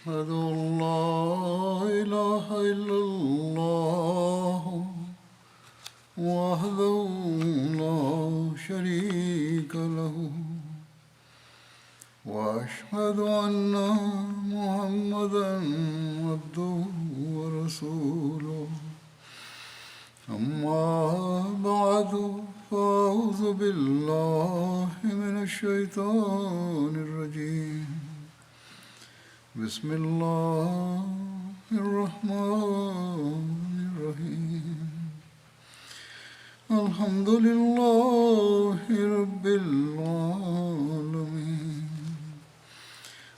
أشهد أن لا إله إلا الله وحده لا شريك له وأشهد أن محمدا عبده ورسوله أما بعد فأعوذ بالله من الشيطان الرجيم بسم الله الرحمن الرحيم الحمد لله رب العالمين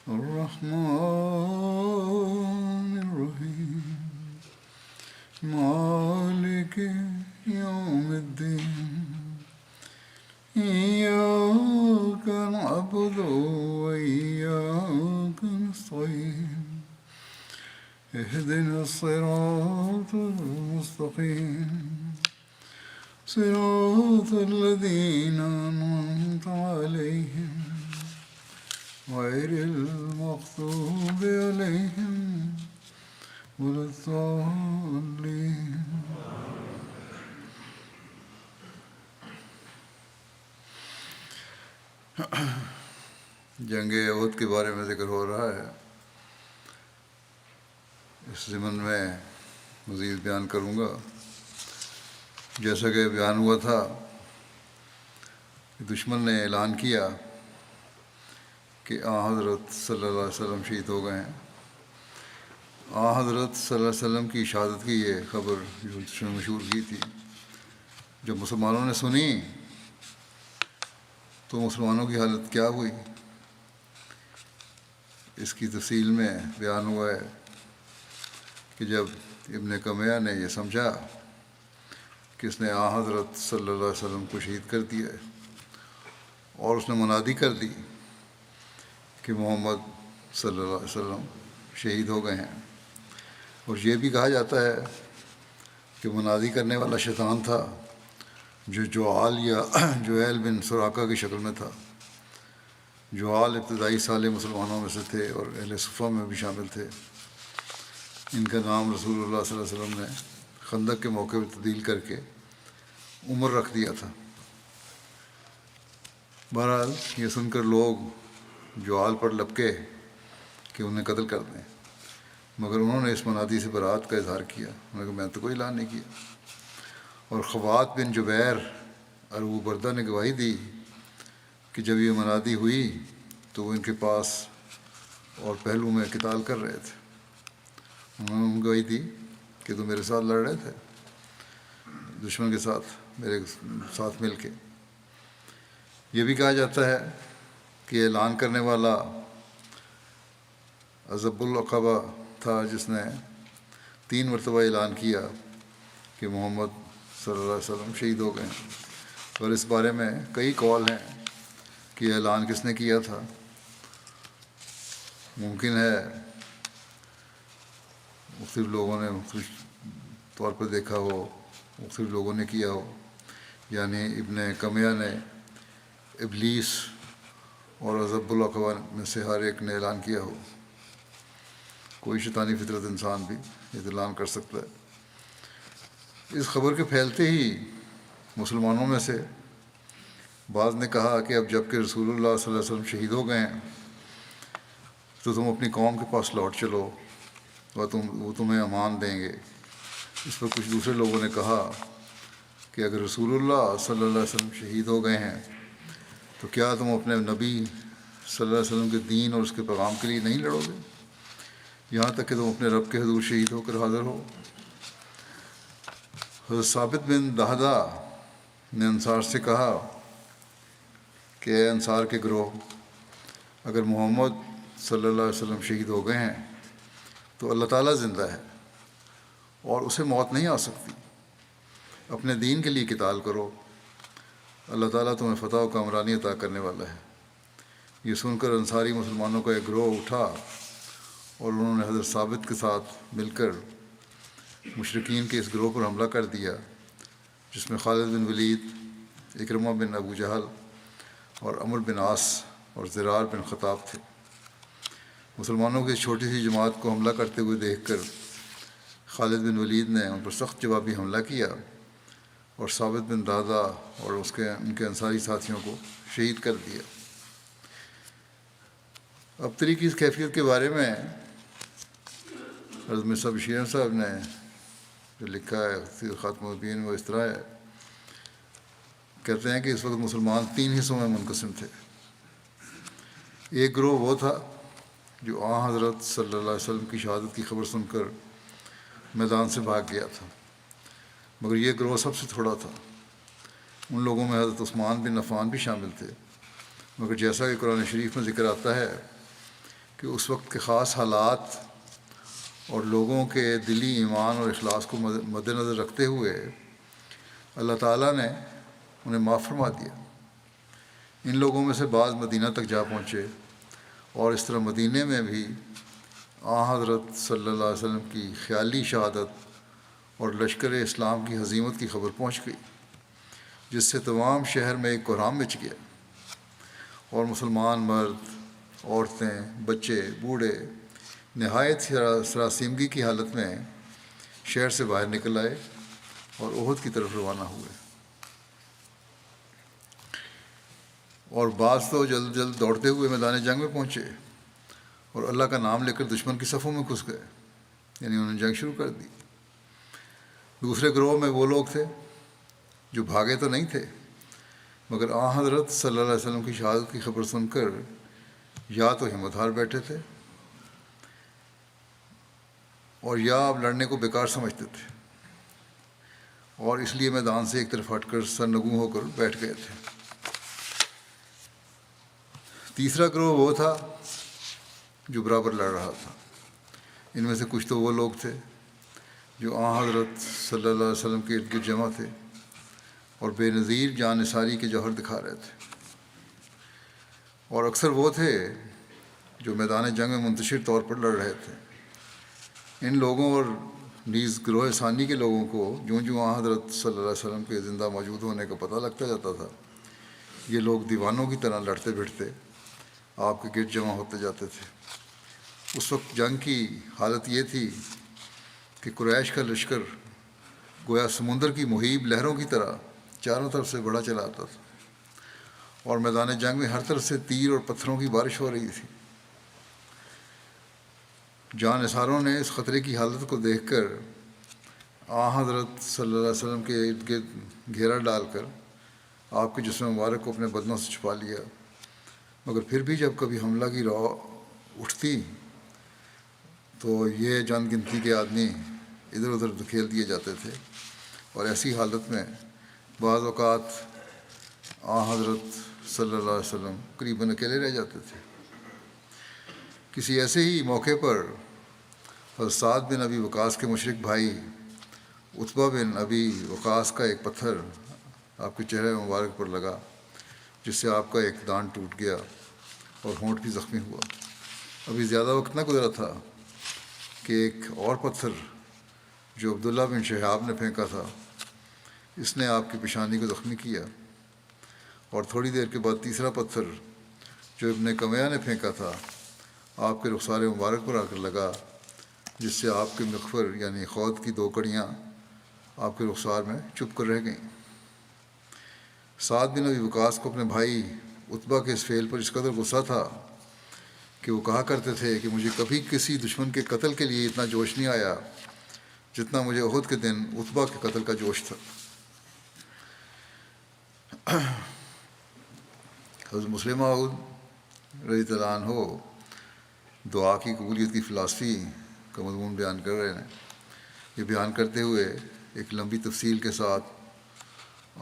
الرحمن الرحيم مالك يوم الدين إياك نعبد وإياك نستعين اهدنا الصراط المستقيم صراط الذين أنعمت عليهم غير المغضوب عليهم ولا الضالين جنگ احد کے بارے میں ذکر ہو رہا ہے. اس ضمن میں مزید بیان کروں گا. جیسا کہ بیان ہوا تھا کہ دشمن نے اعلان کیا کہ حضرت صلی اللہ علیہ وسلم شہید ہو گئے ہیں. حضرت صلی اللہ علیہ وسلم کی شہادت کی یہ خبر جو مشہور کی تھی، جب مسلمانوں نے سنی تو مسلمانوں کی حالت کیا ہوئی، اس کی تفصیل میں بیان ہوا ہے کہ جب ابن کمیہ نے یہ سمجھا کہ اس نے حضرت صلی اللہ علیہ وسلم کو شہید کر دیا ہے، اور اس نے منادی کر دی کہ محمد صلی اللہ علیہ وسلم شہید ہو گئے ہیں. اور یہ بھی کہا جاتا ہے کہ منادی کرنے والا شیطان تھا جو جوال یا جویل بن سراقہ کی شکل میں تھا. جوال ابتدائی سالے مسلمانوں میں سے تھے اور اہل صفہ میں بھی شامل تھے. ان کا نام رسول اللہ صلی اللہ علیہ وسلم نے خندق کے موقع پر تبدیل کر کے عمر رکھ دیا تھا. بہرحال یہ سن کر لوگ جوال پر لپکے کہ انہیں قتل کر دیں، مگر انہوں نے اس منادی سے برات کا اظہار کیا. انہوں نے کہا میں تو کوئی اعلان نہیں کیا. اور خوات بن جبیر اور ابو بردہ نے گواہی دی کہ جب یہ منادی ہوئی تو وہ ان کے پاس اور پہلو میں قتال کر رہے تھے. انہوں نے گواہی دی کہ تم میرے ساتھ لڑ رہے تھے، دشمن کے ساتھ میرے ساتھ مل کے. یہ بھی کہا جاتا ہے کہ اعلان کرنے والا عزب العقبہ تھا جس نے 3 مرتبہ اعلان کیا کہ محمد صلی اللہ علیہ وسلم شہید ہو گئے ہیں. اور اس بارے میں کئی قول ہیں کہ اعلان کس نے کیا تھا. ممکن ہے مختلف لوگوں نے مختلف طور پر دیکھا ہو، مختلف لوگوں نے کیا ہو، یعنی ابن کمیہ نے، ابلیس اور عزب العقبہ میں سے ہر ایک نے اعلان کیا ہو. کوئی شیطانی فطرت انسان بھی اعلان کر سکتا ہے. اس خبر کے پھیلتے ہی مسلمانوں میں سے بعض نے کہا کہ اب جب کہ رسول اللہ صلی اللہ علیہ وسلم شہید ہو گئے ہیں تو تم اپنی قوم کے پاس لوٹ چلو اور وہ تمہیں امان دیں گے. اس پر کچھ دوسرے لوگوں نے کہا کہ اگر رسول اللہ صلی اللہ علیہ وسلم شہید ہو گئے ہیں تو کیا تم اپنے نبی صلی اللہ علیہ وسلم کے دین اور اس کے پیغام کے لیے نہیں لڑو گے یہاں تک کہ تم اپنے رب کے حضور شہید ہو کر حاضر ہو. حضرت ثابت بن دہدہ نے انصار سے کہا کہ اے انصار کے گروہ، اگر محمد صلی اللہ علیہ وسلم شہید ہو گئے ہیں تو اللہ تعالیٰ زندہ ہے اور اسے موت نہیں آ سکتی. اپنے دین کے لیے قتال کرو، اللہ تعالیٰ تمہیں فتح و کامرانی عطا کرنے والا ہے. یہ سن کر انصاری مسلمانوں کا ایک گروہ اٹھا اور انہوں نے حضرت ثابت کے ساتھ مل کر مشرکین کے اس گروہ پر حملہ کر دیا جس میں خالد بن ولید، اکرمہ بن ابو جہل اور عمر بن عاص اور زرار بن خطاب تھے. مسلمانوں کی چھوٹی سی جماعت کو حملہ کرتے ہوئے دیکھ کر خالد بن ولید نے ان پر سخت جوابی حملہ کیا اور ثابت بن دادا اور ان کے انصاری ساتھیوں کو شہید کر دیا۔ ابتری کی اس کیفیت کے بارے میں حضرت مرزا بشیر احمد صاحب نے جو لکھا ہے سیر خاتم النبیین، وہ اس طرح ہے، کہتے ہیں کہ اس وقت مسلمان 3 حصوں میں منقسم تھے۔ ایک گروہ وہ تھا جو حضرت صلی اللہ علیہ وسلم کی شہادت کی خبر سن کر میدان سے بھاگ گیا تھا، مگر یہ گروہ سب سے تھوڑا تھا۔ ان لوگوں میں حضرت عثمان بن عفان بھی شامل تھے، مگر جیسا کہ قرآن شریف میں ذکر آتا ہے کہ اس وقت کے خاص حالات اور لوگوں کے دلی ایمان اور اخلاص کو مد نظر رکھتے ہوئے اللہ تعالیٰ نے انہیں معاف فرما دیا۔ ان لوگوں میں سے بعض مدینہ تک جا پہنچے اور اس طرح مدینہ میں بھی حضرت صلی اللہ علیہ وسلم کی خیالی شہادت اور لشکر اسلام کی ہزیمت کی خبر پہنچ گئی، جس سے تمام شہر میں ایک کوہرام مچ گیا اور مسلمان مرد، عورتیں، بچے، بوڑھے نہایت سراسیمگی کی حالت میں شہر سے باہر نکل آئے اور احد کی طرف روانہ ہوئے، اور بعض تو جلد جلد دوڑتے ہوئے میدان جنگ میں پہنچے اور اللہ کا نام لے کر دشمن کی صفوں میں گھس گئے، یعنی انہوں نے جنگ شروع کر دی۔ دوسرے گروہ میں وہ لوگ تھے جو بھاگے تو نہیں تھے، مگر حضرت صلی اللہ علیہ وسلم کی شہادت کی خبر سن کر یا تو ہمت ہار بیٹھے تھے اور یا اب لڑنے کو بیکار سمجھتے تھے، اور اس لیے میدان سے ایک طرف ہٹ کر سرنگوں ہو کر بیٹھ گئے تھے۔ تیسرا گروہ وہ تھا جو برابر لڑ رہا تھا۔ ان میں سے کچھ تو وہ لوگ تھے جو حضرت صلی اللہ علیہ وسلم کے ارد گرد جمع تھے اور بے نظیر جان نثاری کے جوہر دکھا رہے تھے، اور اکثر وہ تھے جو میدان جنگ میں منتشر طور پر لڑ رہے تھے۔ ان لوگوں اور نیز گروہ ثانی کے لوگوں کو جوں حضرت صلی اللہ علیہ وسلم کے زندہ موجود ہونے کا پتہ لگتا جاتا تھا، یہ لوگ دیوانوں کی طرح لڑتے بھیڑتے آپ کے گرد جمع ہوتے جاتے تھے۔ اس وقت جنگ کی حالت یہ تھی کہ قریش کا لشکر گویا سمندر کی مہیب لہروں کی طرح چاروں طرف سے بڑھا چلا آتا تھا، اور میدان جنگ میں ہر طرف سے تیر اور پتھروں کی بارش ہو رہی تھی۔ جان نثاروں نے اس خطرے کی حالت کو دیکھ کر حضرت صلی اللہ علیہ وسلم کے ارد گرد گھیرا ڈال کر آپ کے جسم مبارک کو اپنے بدنوں سے چھپا لیا، مگر پھر بھی جب کبھی حملہ کی رو اٹھتی تو یہ جان گنتی کے آدمی ادھر ادھر دھکیل دیے جاتے تھے، اور ایسی حالت میں بعض اوقات حضرت صلی اللہ علیہ وسلم قریباً اکیلے رہ جاتے تھے۔ کسی ایسے ہی موقع پر حضرت سعد بن ابی وقاص کے مشرک بھائی عتبہ بن ابی وقاص کا ایک پتھر آپ کے چہرے مبارک پر لگا، جس سے آپ کا ایک دان ٹوٹ گیا اور ہونٹ بھی زخمی ہوا۔ ابھی زیادہ وقت نہ گزرا تھا کہ ایک اور پتھر جو عبداللہ بن شہاب نے پھینکا تھا، اس نے آپ کی پیشانی کو زخمی کیا، اور تھوڑی دیر کے بعد تیسرا پتھر جو ابن کمیہ نے پھینکا تھا آپ کے رخسار مبارک پر آ کر لگا، جس سے آپ کے مغفر یعنی خود کی 2 کڑیاں آپ کے رخسار میں چپ کر رہ گئیں۔ سعد بن ابی وقاص کو اپنے بھائی عتبہ کے اس فعل پر اس قدر غصہ تھا کہ وہ کہا کرتے تھے کہ مجھے کبھی کسی دشمن کے قتل کے لیے اتنا جوش نہیں آیا جتنا مجھے احد کے دن عتبہ کے قتل کا جوش تھا۔ حضرت مسلم موعود رضی اللہ عنہ دعا کی قبولیت کی فلسفی کا مضمون بیان کر رہے ہیں۔ یہ بیان کرتے ہوئے ایک لمبی تفصیل کے ساتھ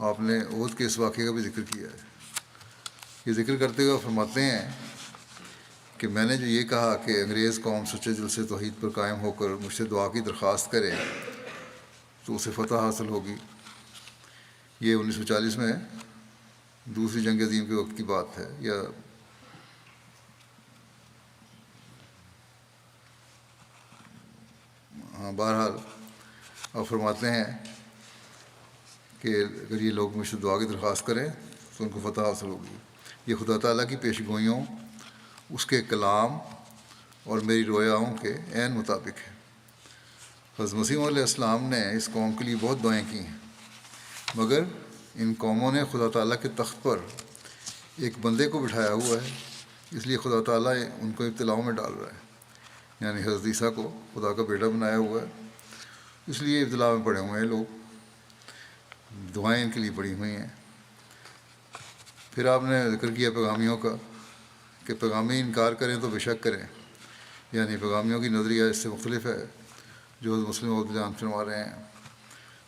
آپ نے احد کے اس واقعے کا بھی ذکر کیا ہے۔ یہ ذکر کرتے ہوئے فرماتے ہیں کہ میں نے جو یہ کہا کہ انگریز قوم سچے دل سے توحید پر قائم ہو کر مجھ سے دعا کی درخواست کرے تو اسے فتح حاصل ہوگی، یہ 1940 میں دوسری جنگ عظیم کے وقت کی بات ہے۔ یا بہرحال آپ فرماتے ہیں کہ اگر یہ لوگ مجھ سے دعا کی درخواست کریں تو ان کو فتح حاصل ہوگی۔ یہ خدا تعالیٰ کی پیش گوئیوں، اس کے کلام اور میری رویاؤں کے عین مطابق ہے۔ حضرت مسیح علیہ السلام نے اس قوم کے لیے بہت دعائیں کی ہیں، مگر ان قوموں نے خدا تعالیٰ کے تخت پر ایک بندے کو بٹھایا ہوا ہے، اس لیے خدا تعالیٰ ان کو ابتلاؤں میں ڈال رہا ہے، یعنی حضرت عیسیٰ کو خدا کا بیٹا بنایا ہوا ہے، اس لیے ابتلا میں پڑے ہوئے ہیں لوگ، دعائیں ان کے لیے پڑی ہوئی ہیں۔ پھر آپ نے ذکر کیا پیغامیوں کا کہ پیغامی انکار کریں تو بے شک کریں، یعنی پیغامیوں کی نظریہ اس سے مختلف ہے جو حضرت مسلم علیہ السلام فرما رہے ہیں۔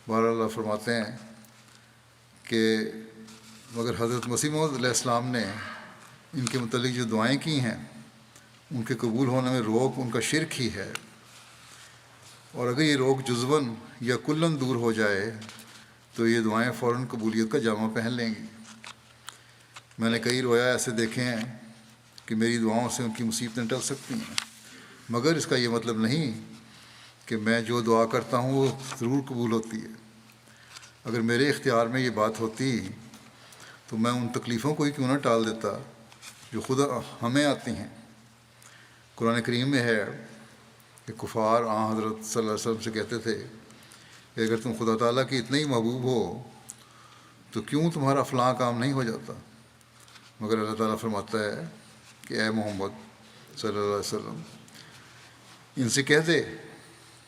بہرحال اللہ فرماتے ہیں کہ مگر حضرت مسیح موعود علیہ السلام نے ان کے متعلق جو دعائیں کی ہیں ان کے قبول ہونے میں روک ان کا شرک ہی ہے، اور اگر یہ روک جزواً یا کلاً دور ہو جائے تو یہ دعائیں فوراً قبولیت کا جامہ پہن لیں گی۔ میں نے کئی رویا ایسے دیکھے ہیں کہ میری دعاؤں سے ان کی مصیبتیں ٹل سکتی ہیں، مگر اس کا یہ مطلب نہیں کہ میں جو دعا کرتا ہوں وہ ضرور قبول ہوتی ہے۔ اگر میرے اختیار میں یہ بات ہوتی تو میں ان تکلیفوں کو ہی کیوں نہ ٹال دیتا جو خود ہمیں آتی ہیں۔ قرآن کریم میں ہے کہ کفار حضرت صلی اللہ علیہ وسلم سے کہتے تھے کہ اگر تم خدا تعالیٰ کی اتنے ہی محبوب ہو تو کیوں تمہارا فلاں کام نہیں ہو جاتا، مگر اللہ تعالیٰ فرماتا ہے کہ اے محمد صلی اللہ علیہ وسلم ان سے کہہ دے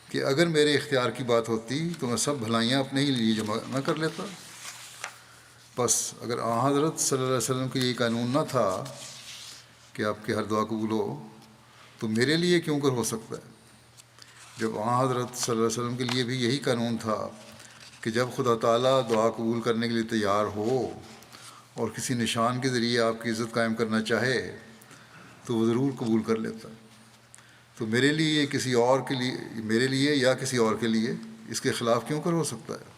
کہ اگر میرے اختیار کی بات ہوتی تو میں سب بھلائیاں اپنے ہی لیے جمع نہ کر لیتا۔ بس اگر حضرت صلی اللہ علیہ وسلم کے یہ قانون نہ تھا کہ آپ کی ہر دعا قبول ہو تو میرے لیے کیوں کر ہو سکتا ہے؟ جب حضرت صلی اللہ علیہ وسلم کے لیے بھی یہی قانون تھا کہ جب خدا تعالیٰ دعا قبول کرنے کے لیے تیار ہو اور کسی نشان کے ذریعے آپ کی عزت قائم کرنا چاہے تو وہ ضرور قبول کر لیتا، تو میرے لیے کسی اور کے لیے میرے لیے یا کسی اور کے لیے اس کے خلاف کیوں کر ہو سکتا ہے؟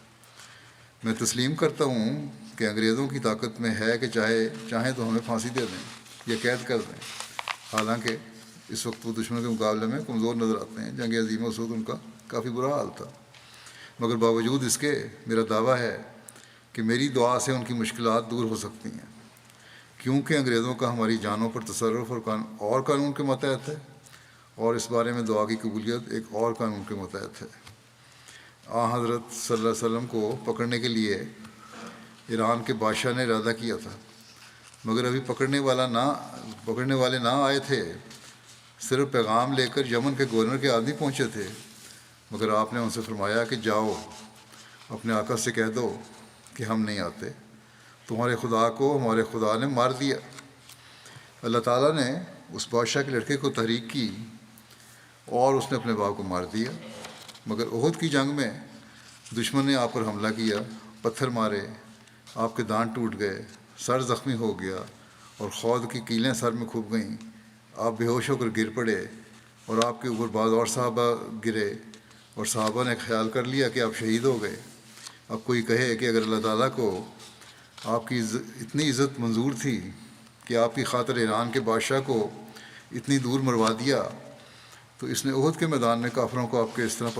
میں تسلیم کرتا ہوں کہ انگریزوں کی طاقت میں ہے کہ چاہیں تو ہمیں پھانسی دے دیں یا قید کر دیں، حالانکہ اس وقت وہ دشمن کے مقابلے میں کمزور نظر آتے ہیں۔ جنگ عظیم مسعود ان کا کافی برا حال تھا، مگر باوجود اس کے میرا دعویٰ ہے کہ میری دعا سے ان کی مشکلات دور ہو سکتی ہیں، کیونکہ انگریزوں کا ہماری جانوں پر تصرف اور قانون کے ماتحت ہے، اور اس بارے میں دعا کی قبولیت ایک اور قانون کے ماتحت ہے۔ حضرت صلی اللہ علیہ وسلم کو پکڑنے کے لیے ایران کے بادشاہ نے ارادہ کیا تھا، مگر ابھی پکڑنے والے نہ آئے تھے، صرف پیغام لے کر یمن کے گورنر کے آدمی پہنچے تھے، مگر آپ نے ان سے فرمایا کہ جاؤ اپنے آقا سے کہہ دو کہ ہم نہیں آتے، تمہارے خدا کو ہمارے خدا نے مار دیا۔ اللہ تعالیٰ نے اس بادشاہ کے لڑکے کو تحریک کی اور اس نے اپنے باپ کو مار دیا، مگر احد کی جنگ میں دشمن نے آپ پر حملہ کیا، پتھر مارے، آپ کے دانت ٹوٹ گئے، سر زخمی ہو گیا اور خود کی کیلیں سر میں کھب گئیں، آپ بے ہوش ہو کر گر پڑے اور آپ کے اوپر بعض اور صحابہ گرے اور صحابہ نے خیال کر لیا کہ آپ شہید ہو گئے۔ اب کوئی کہے کہ اگر اللہ تعالیٰ کو آپ کی اتنی عزت منظور تھی کہ آپ کی خاطر ایران کے بادشاہ کو اتنی دور مروا دیا تو اس نے احد کے میدان میں کافروں کو آپ کو اس طرح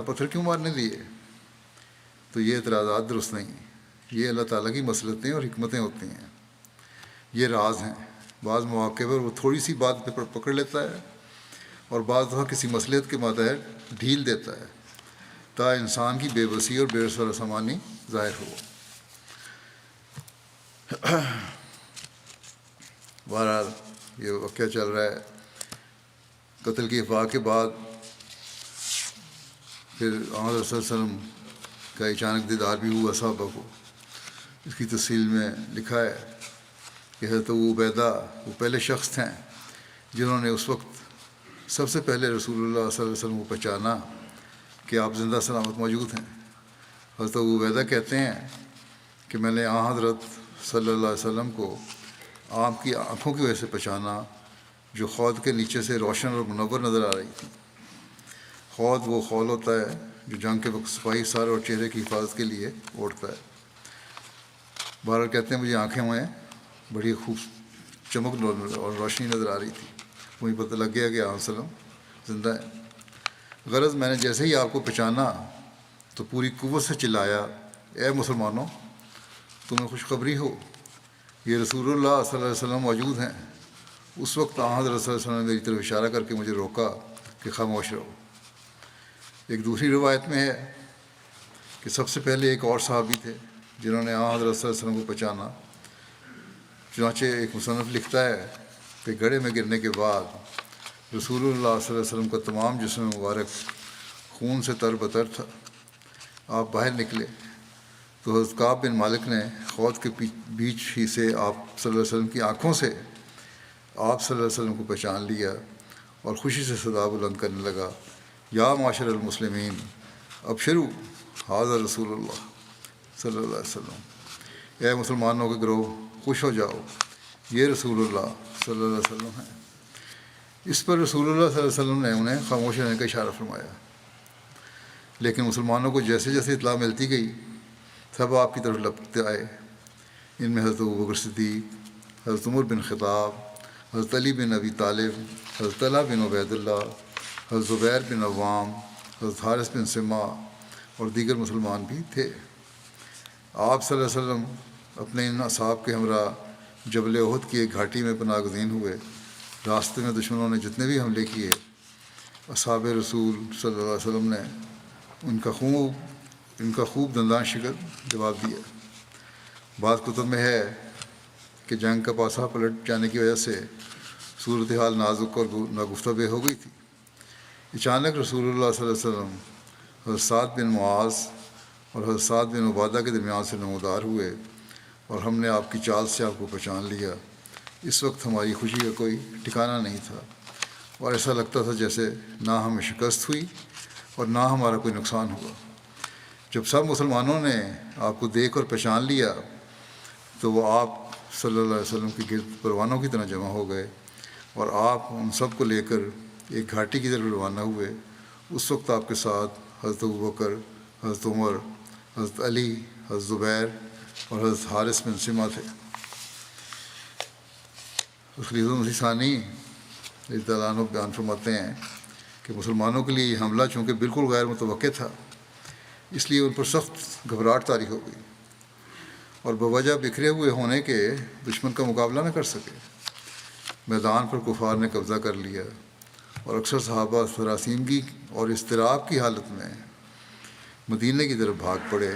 پتھر کیوں مارنے دیے؟ تو یہ اعتراضات درست نہیں، یہ اللہ تعالیٰ کی مصلحتیں اور حکمتیں ہوتی ہیں، یہ راز ہیں۔ بعض مواقع پر وہ تھوڑی سی بات پہ پکڑ لیتا ہے اور بعض دفعہ کسی مصلحت کے ماتحت ڈھیل دیتا ہے تا انسان کی بے بسی اور بے سامانی ظاہر ہو۔ بہرحال یہ واقعہ چل رہا ہے۔ قتل کی افواہ کے بعد پھر حضرت صلی اللہ علیہ وسلم کا اچانک دیدار بھی ہوا صحابہ کو۔ اس کی تفصیل میں لکھا ہے کہ حضرت ابو عبیدہ وہ پہلے شخص تھے جنہوں نے اس وقت سب سے پہلے رسول اللہ صلی اللہ علیہ وسلم کو پہچانا کہ آپ زندہ سلامت موجود ہیں۔ حضرت ابو عبیدہ کہتے ہیں کہ میں نے حضرت صلی اللہ علیہ وسلم کو آپ کی آنکھوں کی وجہ سے پہچانا جو خود کے نیچے سے روشن اور منور نظر آ رہی تھی۔ خود وہ خول ہوتا ہے جو جنگ کے وقت سپاہی سر اور چہرے کی حفاظت کے لیے اوڑھتا ہے۔ بہرحال کہتے ہیں مجھے آنکھیں میں بڑی خوب چمک اور روشنی نظر آ رہی تھی، مجھے پتہ لگ گیا کہ آپ وسلم زندہ ہیں۔ غرض میں نے جیسے ہی آپ کو پہچانا تو پوری قوت سے چلایا، اے مسلمانوں تمہیں خوشخبری ہو، یہ رسول اللہ صلی اللہ علیہ وسلم موجود ہیں۔ اس وقت حضرت صلی اللہ علیہ وسلم نے میری طرف اشارہ کر کے مجھے روکا کہ خاموش رہو۔ ایک دوسری روایت میں ہے کہ سب سے پہلے ایک اور صحابی تھے جنہوں نے حضرت صلی اللہ علیہ وسلم کو پہچانا۔ چنانچہ ایک مصنف لکھتا ہے کہ گڑھے میں گرنے کے بعد رسول اللہ صلی اللہ علیہ وسلم کا تمام جسم مبارک خون سے تر بتر تھا۔ آپ باہر نکلے تو حضرت کعب بن مالک نے خود کے بیچ ہی سے آپ صلی اللہ علیہ وسلم کی آنکھوں سے آپ صلی اللہ علیہ وسلم کو پہچان لیا اور خوشی سے صدا بلند کرنے لگا، یا معاشر المسلمین ابشروا ھذا رسول اللہ صلی اللہ علیہ وسلم، اے مسلمانوں کے گروہ خوش ہو جاؤ، یہ رسول اللہ صلی اللہ علیہ وسلم ہے۔ اس پر رسول اللہ صلی اللہ علیہ وسلم نے انہیں خاموش رہنے کا اشارہ فرمایا، لیکن مسلمانوں کو جیسے جیسے اطلاع ملتی گئی سب آپ کی طرف لپکتے آئے۔ ان میں حضرت ابوبکر صدیق، حضرت عمر بن خطاب، حضرت علی بن ابی طالب، حضرت طلحہ بن عبید اللہ، حضرت زبیر بن عوام، حضرت حارث بن سما اور دیگر مسلمان بھی تھے۔ آپ صلی اللہ علیہ وسلم اپنے ان اصحاب کے ہمراہ جبل احد کی ایک گھاٹی میں پناہ گزین ہوئے۔ راستے میں دشمنوں نے جتنے بھی حملے کیے، اصحاب رسول صلی اللہ علیہ وسلم نے ان کا خوب دندان شکن جواب دیا۔ بعض کتب میں ہے کہ جنگ کا پاسا پلٹ جانے کی وجہ سے صورتحال نازک اور ناگفتہ بے ہو گئی تھی۔ اچانک رسول اللہ صلی اللہ علیہ وسلم حضرت سعد بن معاذ اور حضرت سعد بن عبادہ کے درمیان سے نمودار ہوئے اور ہم نے آپ کی چال سے آپ کو پہچان لیا۔ اس وقت ہماری خوشی کا کوئی ٹھکانہ نہیں تھا اور ایسا لگتا تھا جیسے نہ ہمیں شکست ہوئی اور نہ ہمارا کوئی نقصان ہوا۔ جب سب مسلمانوں نے آپ کو دیکھ اور پہچان لیا تو وہ آپ صلی اللہ علیہ وسلم کے گرد پروانوں کی طرح جمع ہو گئے اور آپ ان سب کو لے کر ایک گھاٹی کی طرف روانہ ہوئے۔ اس وقت آپ کے ساتھ حضرت ابوبکر، حضرت عمر، حضرت علی، حضرت زبیر اور حضرت حارث بن سما تھے۔ خلیفہ مسیح ثانی رضی اللہ عنہ بیان فرماتے ہیں کہ مسلمانوں کے لیے یہ حملہ چونکہ بالکل غیر متوقع تھا، اس لیے ان پر سخت گھبراہٹ طاری ہو گئی اور بوجہ بکھرے ہوئے ہونے کے دشمن کا مقابلہ نہ کر سکے۔ میدان پر کفار نے قبضہ کر لیا اور اکثر صحابہ سراسیمگی اور اضطراب کی حالت میں مدینے کی طرف بھاگ پڑے،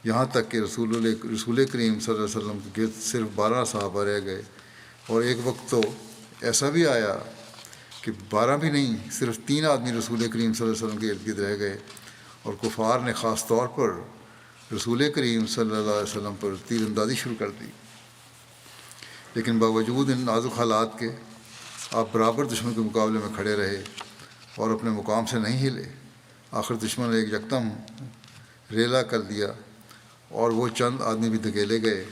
یہاں تک کہ رسول کریم صلی اللہ علیہ وسلم کے گرد صرف 12 صحابہ رہ گئے، اور ایک وقت تو ایسا بھی آیا کہ 12 بھی نہیں، صرف 3 آدمی رسول کریم صلی اللہ علیہ وسلم کے ارد گرد رہ گئے، اور کفار نے خاص طور پر رسول کریم صلی اللہ علیہ وسلم پر تیر اندازی شروع کر دی۔ لیکن باوجود ان نازک حالات کے آپ برابر دشمن کے مقابلے میں کھڑے رہے اور اپنے مقام سے نہیں ہلے۔ آخر دشمن نے ایک یکدم ریلا کر دیا اور وہ چند آدمی بھی دھکیلے گئے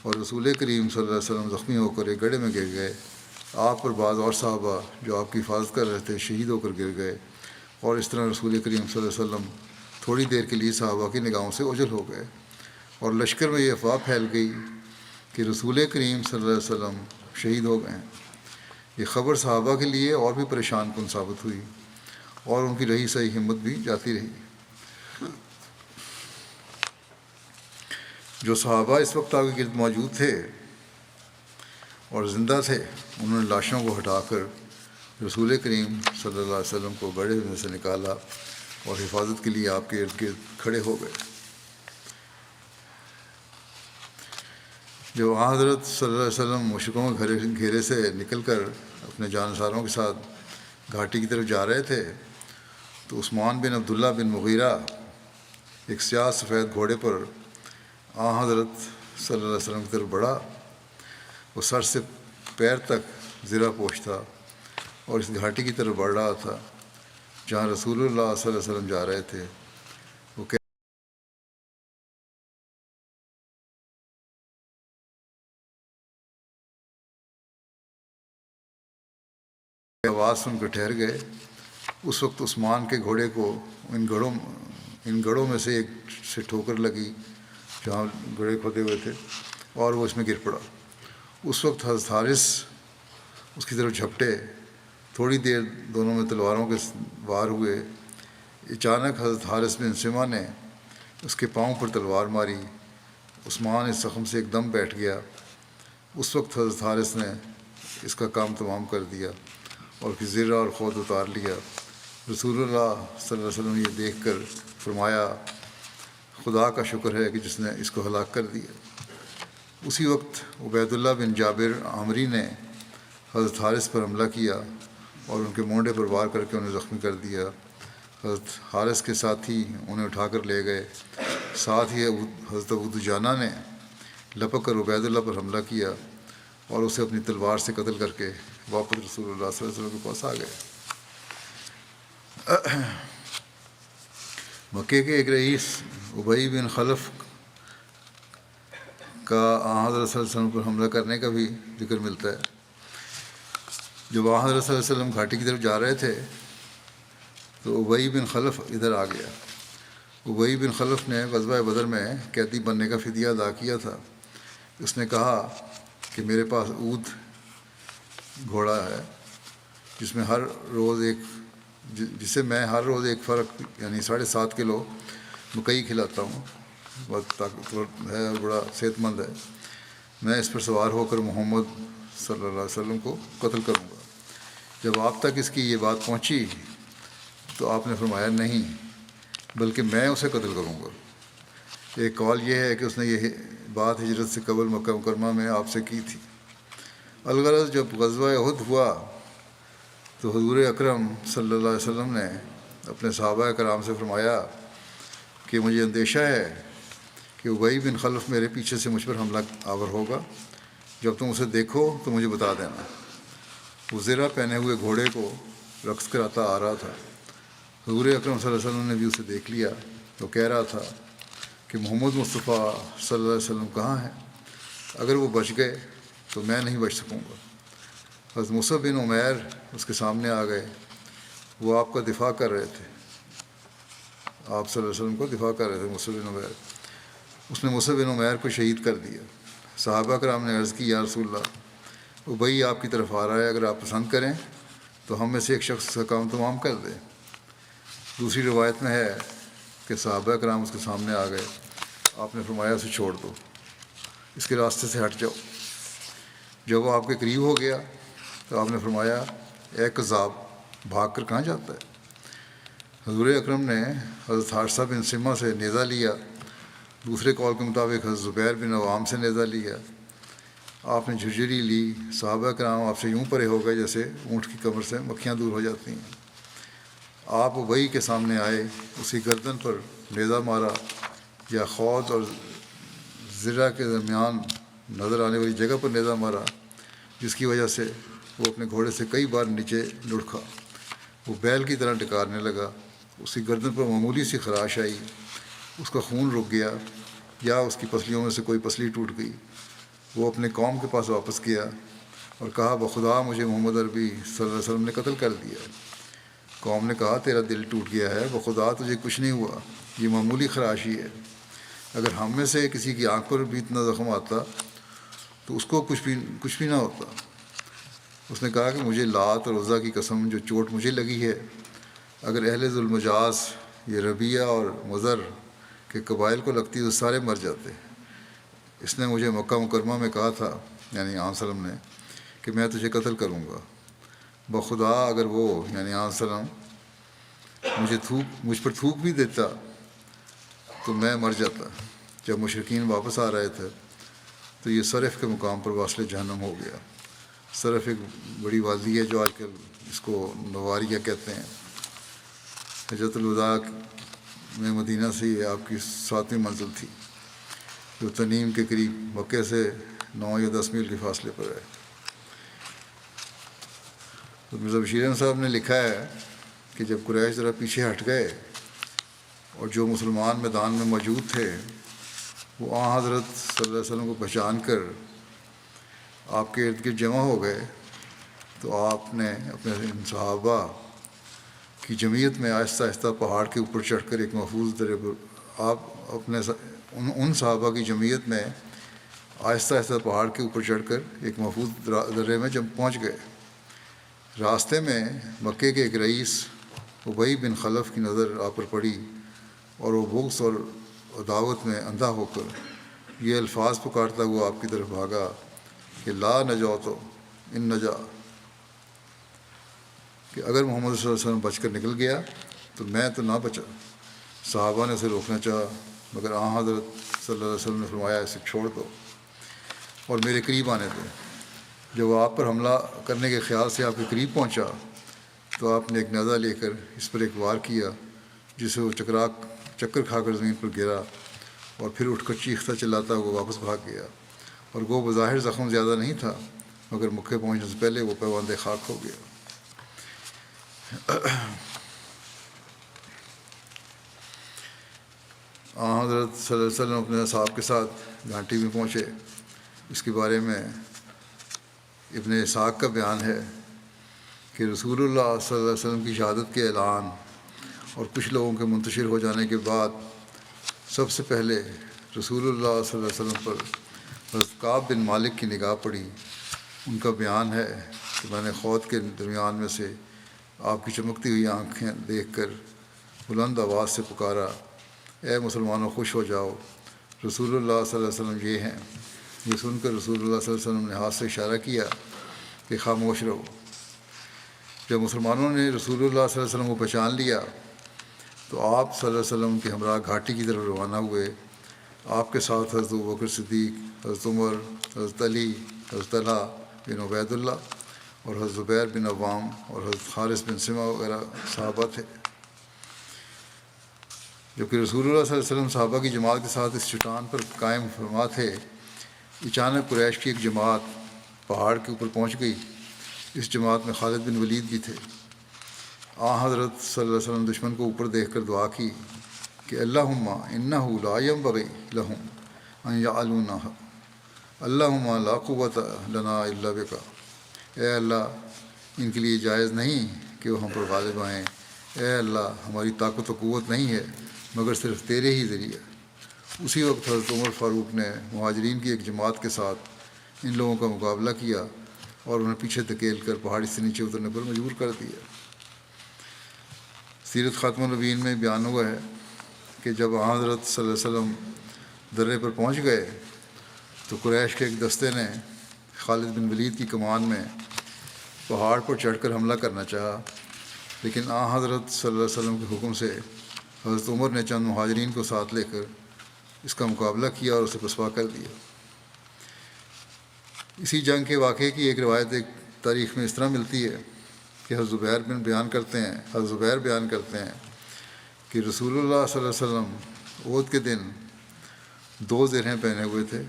اور رسول کریم صلی اللہ علیہ وسلم زخمی ہو کر ایک گڑھے میں گر گئے۔ آپ پر بعض اور صحابہ جو آپ کی حفاظت کر رہے تھے شہید ہو کر گر گئے، اور اس طرح رسول کریم صلی اللہ علیہ وسلم تھوڑی دیر کے لیے صحابہ کی نگاہوں سے اوجھل ہو گئے، اور لشکر میں یہ افواہ پھیل گئی کہ رسول کریم صلی اللہ علیہ وسلم شہید ہو گئے ہیں۔ یہ خبر صحابہ کے لیے اور بھی پریشان کن ثابت ہوئی اور ان کی رہی سہی ہمت بھی جاتی رہی۔ جو صحابہ اس وقت آپ کے گرد موجود تھے اور زندہ تھے، انہوں نے لاشوں کو ہٹا کر رسول کریم صلی اللہ علیہ وسلم کو گڑھے میں سے نکالا اور حفاظت کے لیے آپ کے ارد گرد کھڑے ہو گئے۔ جب حضرت صلی اللہ علیہ وسلم مشرکوں کے گھیرے سے نکل کر اپنے جانساروں کے ساتھ گھاٹی کی طرف جا رہے تھے تو عثمان بن عبداللہ بن مغیرہ ایک سیاہ سفید گھوڑے پر حضرت صلی اللہ علیہ وسلم کی طرف بڑھا۔ وہ سر سے پیر تک زرہ پوش تھا اور اس گھاٹی کی طرف بڑھ رہا تھا جہاں رسول اللہ صلی اللہ علیہ وسلم جا رہے تھے۔ وہ آواز سن کر ٹھہر گئے۔ اس وقت عثمان کے گھوڑے کو ان گڑھوں میں سے ایک سے ٹھوکر لگی جہاں گڑھے کھودے ہوئے تھے اور وہ اس میں گر پڑا۔ اس وقت حضرت حارث اس کی طرف جھپٹے، تھوڑی دیر دونوں میں تلواروں کے وار ہوئے۔ اچانک حضرت حارث بن سما نے اس کے پاؤں پر تلوار ماری۔ عثمان اس زخم سے ایک دم بیٹھ گیا اس وقت حضرت حارث نے اس کا کام تمام کر دیا اور پھر زرہ اور خود اتار لیا۔ رسول اللہ صلی اللہ علیہ وسلم نے یہ دیکھ کر فرمایا خدا کا شکر ہے کہ جس نے اس کو ہلاک کر دیا۔ اسی وقت عبید اللہ بن جابر عامری نے حضرت حارث پر حملہ کیا اور ان کے مونڈے پر وار کر کے انہیں زخمی کر دیا۔ حضرت حارث کے ساتھی انہیں اٹھا کر لے گئے۔ ساتھ ہی حضرت ابو دجانہ نے لپک کر عبید اللہ پر حملہ کیا اور اسے اپنی تلوار سے قتل کر کے واپس رسول اللہ صلی اللہ علیہ وسلم کے پاس آ گئے۔ مکے کے ایک رئیس ابی بن خلف کا حضرت صلی اللہ علیہ وسلم پر حملہ کرنے کا بھی ذکر ملتا ہے۔ جب حضرت صلی اللہ علیہ وسلم گھاٹی کی طرف جا رہے تھے تو ابی بن خلف ادھر آ گیا۔ ابی بن خلف نے غزوہ بدر میں قیدی بننے کا فدیہ ادا کیا تھا۔ اس نے کہا کہ میرے پاس اود گھوڑا ہے جسے میں ہر روز ایک فرق یعنی 7.5 کلو مکئی کھلاتا ہوں، بہت طاقتور ہے اور بڑا صحت مند ہے۔ میں اس پر سوار ہو کر محمد صلی اللہ علیہ وسلم کو قتل کروں گا۔ جب آپ تک اس کی یہ بات پہنچی تو آپ نے فرمایا نہیں، بلکہ میں اسے قتل کروں گا۔ ایک قول یہ ہے کہ اس نے یہ بات ہجرت سے قبل مکہ مکرمہ میں آپ سے کی تھی۔ الغرض جب غزوہ احد ہوا تو حضور اکرم صلی اللہ علیہ وسلم نے اپنے صحابہ کرام سے فرمایا کہ مجھے اندیشہ ہے کہ ابی بن خلف میرے پیچھے سے مجھ پر حملہ آور ہوگا، جب تم اسے دیکھو تو مجھے بتا دینا۔ وہ زرہ پہنے ہوئے گھوڑے کو رقص کراتا آ رہا تھا۔ حضور اکرم صلی اللہ علیہ وسلم نے بھی اسے دیکھ لیا تو کہہ رہا تھا کہ محمد مصطفیٰ صلی اللہ علیہ وسلم کہاں ہیں؟ اگر وہ بچ گئے تو میں نہیں بچ سکوں گا۔ حضرت مصعب بن عمیر اس کے سامنے آ گئے۔ وہ آپ کا دفاع کر رہے تھے، آپ صلی اللہ علیہ وسلم کو دفاع کر رہے تھے مصعب بن عمیر۔ اس نے مصعب بن عمیر کو شہید کر دیا۔ صحابہ کرام نے عرض کی یا رسول اللہ، ابی آپ کی طرف آ رہا ہے، اگر آپ پسند کریں تو ہم میں سے ایک شخص کا کام تمام کر دیں۔ دوسری روایت میں ہے کہ صحابہ کرام اس کے سامنے آ گئے۔ آپ نے فرمایا اسے چھوڑ دو، اس کے راستے سے ہٹ جاؤ۔ جب وہ آپ کے قریب ہو گیا تو آپ نے فرمایا اے کذاب، بھاگ کر کہاں جاتا ہے؟ حضور اکرم نے حضرت حارثہ بن سمہ سے نیزہ لیا۔ دوسرے قول کے مطابق حضرت زبیر بن عوام سے نیزہ لیا۔ آپ نے جھجری لی۔ صحابہ کرام آپ سے یوں پرے ہو گئے جیسے اونٹ کی کمر سے مکھیاں دور ہو جاتی ہیں۔ آپ ابی کے سامنے آئے، اسی گردن پر نیزہ مارا یا خود اور زرہ کے درمیان نظر آنے والی جگہ پر نیزہ مارا، جس کی وجہ سے وہ اپنے گھوڑے سے کئی بار نیچے لڑکھا۔ وہ بیل کی طرح ڈکارنے لگا۔ اس کی گردن پر معمولی سی خراش آئی، اس کا خون رک گیا یا اس کی پسلیوں میں سے کوئی پسلی ٹوٹ گئی۔ وہ اپنے قوم کے پاس واپس گیا اور کہا بخدا مجھے محمد عربی صلی اللہ علیہ وسلم نے قتل کر دیا۔ قوم نے کہا تیرا دل ٹوٹ گیا ہے، بخدا تجھے کچھ نہیں ہوا، یہ معمولی خراش ہی ہے۔ اگر ہم میں سے کسی کی آنکھ پر بھی اتنا زخم آتا تو اس کو کچھ بھی نہ ہوتا۔ اس نے کہا کہ مجھے لات اور عزیٰ کی قسم، جو چوٹ مجھے لگی ہے، اگر اہل ذوالمجاز یہ ربیہ اور مضر کے قبائل کو لگتی تو سارے مر جاتے۔ اس نے مجھے مکہ مکرمہ میں کہا تھا، یعنی آن سلم نے، کہ میں تجھے قتل کروں گا۔ بخدا اگر وہ یعنی آن سلم مجھ پر تھوک بھی دیتا تو میں مر جاتا۔ جب مشرکین واپس آ رہے تھے تو یہ صرف کے مقام پر واصل جہنم ہو گیا۔ صرف ایک بڑی وادی ہے جو آج کل اس کو نواریہ کہتے ہیں۔ حجۃ الوداع میں مدینہ سے یہ آپ کی 7ویں منزل تھی، جو تنیم کے قریب مکے سے 9 یا 10 میل کے فاصلے پر ہے۔ تو مرزا بشیر احمد صاحب نے لکھا ہے کہ جب قریش ذرا پیچھے ہٹ گئے اور جو مسلمان میدان میں موجود تھے وہ آن حضرت صلی اللہ علیہ وسلم کو پہچان کر آپ کے ارد گرد جمع ہو گئے تو آپ نے اپنے صحابہ کی جمعیت میں آہستہ آہستہ پہاڑ کے اوپر چڑھ کر ایک محفوظ درے پر ان صحابہ کی جمعیت میں آہستہ آہستہ پہاڑ کے اوپر چڑھ کر ایک محفوظ درے میں جب پہنچ گئے۔ راستے میں مکے کے ایک رئیس ابی بن خلف کی نظر آپ پر پڑی اور وہ بغض اور عداوت میں اندھا ہو کر یہ الفاظ پکارتا ہوا آپ کی طرف بھاگا کہ لا نجو تو ان نجا، کہ اگر محمد صلی اللہ علیہ وسلم بچ کر نکل گیا تو میں تو نہ بچا۔ صحابہ نے اسے روکنا چاہا مگر حضرت صلی اللہ علیہ وسلم نے فرمایا اسے چھوڑ دو اور میرے قریب آنے دو۔ جب وہ آپ پر حملہ کرنے کے خیال سے آپ کے قریب پہنچا تو آپ نے ایک نیزہ لے کر اس پر ایک وار کیا، جسے وہ چکر کھا کر زمین پر گرا اور پھر اٹھ کر چیختا چلاتا وہ واپس بھاگ گیا، اور وہ بظاہر زخم زیادہ نہیں تھا مگر مکے پہنچنے سے پہلے وہ پیوندے خاک ہو گیا۔ حضرت صلی اللہ علیہ وسلم اپنے اصحاب کے ساتھ گھاٹی میں پہنچے۔ اس کے بارے میں ابن اسحاق کا بیان ہے کہ رسول اللہ صلی اللہ علیہ وسلم کی شہادت کے اعلان اور کچھ لوگوں کے منتشر ہو جانے کے بعد سب سے پہلے رسول اللہ صلی اللہ علیہ وسلم پر حضرت کعب بن مالک کی نگاہ پڑی۔ ان کا بیان ہے کہ میں نے خود کے درمیان میں سے آپ کی چمکتی ہوئی آنکھیں دیکھ کر بلند آواز سے پکارا، اے مسلمانوں خوش ہو جاؤ، رسول اللہ صلی اللہ علیہ وسلم یہ ہیں۔ یہ سن کر رسول اللہ صلی اللہ علیہ وسلم نے ہاتھ سے اشارہ کیا کہ خاموش رہو۔ جب مسلمانوں نے رسول اللہ صلی اللہ علیہ وسلم کو پہچان لیا تو آپ صلی اللہ علیہ وسلم کے ہمراہ گھاٹی کی طرف روانہ ہوئے۔ آپ کے ساتھ حضرت ابوبکر صدیق، حضرت عمر، حضرت علی، حضرت طلحہ بن عبید اللہ اور حضرت زبیر بن عوام اور حضرت حارث بن سمع وغیرہ صحابہ تھے۔ جبکہ رسول اللہ صلی اللہ علیہ وسلم صحابہ کی جماعت کے ساتھ اس چٹان پر قائم فرما تھے، اچانک قریش کی ایک جماعت پہاڑ کے اوپر پہنچ گئی۔ اس جماعت میں خالد بن ولید بھی تھے۔ حضرت صلی اللہ علیہ وسلم دشمن کو اوپر دیکھ کر دعا کی کہ اللہم انہ لا ینبغی لہم ان یعلونہ، اللہم لا قوت لنا الا بک، اے اللہ ان کے لیے جائز نہیں کہ وہ ہم پر غالب آئیں، اے اللہ ہماری طاقت و قوت نہیں ہے مگر صرف تیرے ہی ذریعے۔ اسی وقت حضرت عمر فاروق نے مہاجرین کی ایک جماعت کے ساتھ ان لوگوں کا مقابلہ کیا اور انہیں پیچھے دھکیل کر پہاڑی سے نیچے اترنے پر مجبور کر دیا۔ سیرت خاتم النبیین میں بیان ہوا ہے کہ جب حضرت صلی اللہ علیہ وسلم درے پر پہنچ گئے تو قریش کے ایک دستے نے خالد بن ولید کی کمان میں پہاڑ پر چڑھ کر حملہ کرنا چاہا، لیکن حضرت صلی اللہ علیہ وسلم کے حکم سے حضرت عمر نے چند مہاجرین کو ساتھ لے کر اس کا مقابلہ کیا اور اسے رسوا کر دیا۔ اسی جنگ کے واقعے کی ایک روایت ایک تاریخ میں اس طرح ملتی ہے کہ حضرت زبیر بیان کرتے ہیں کہ رسول اللہ صلی اللہ علیہ وسلم عہد کے دن 2 زرہیں پہنے ہوئے تھے۔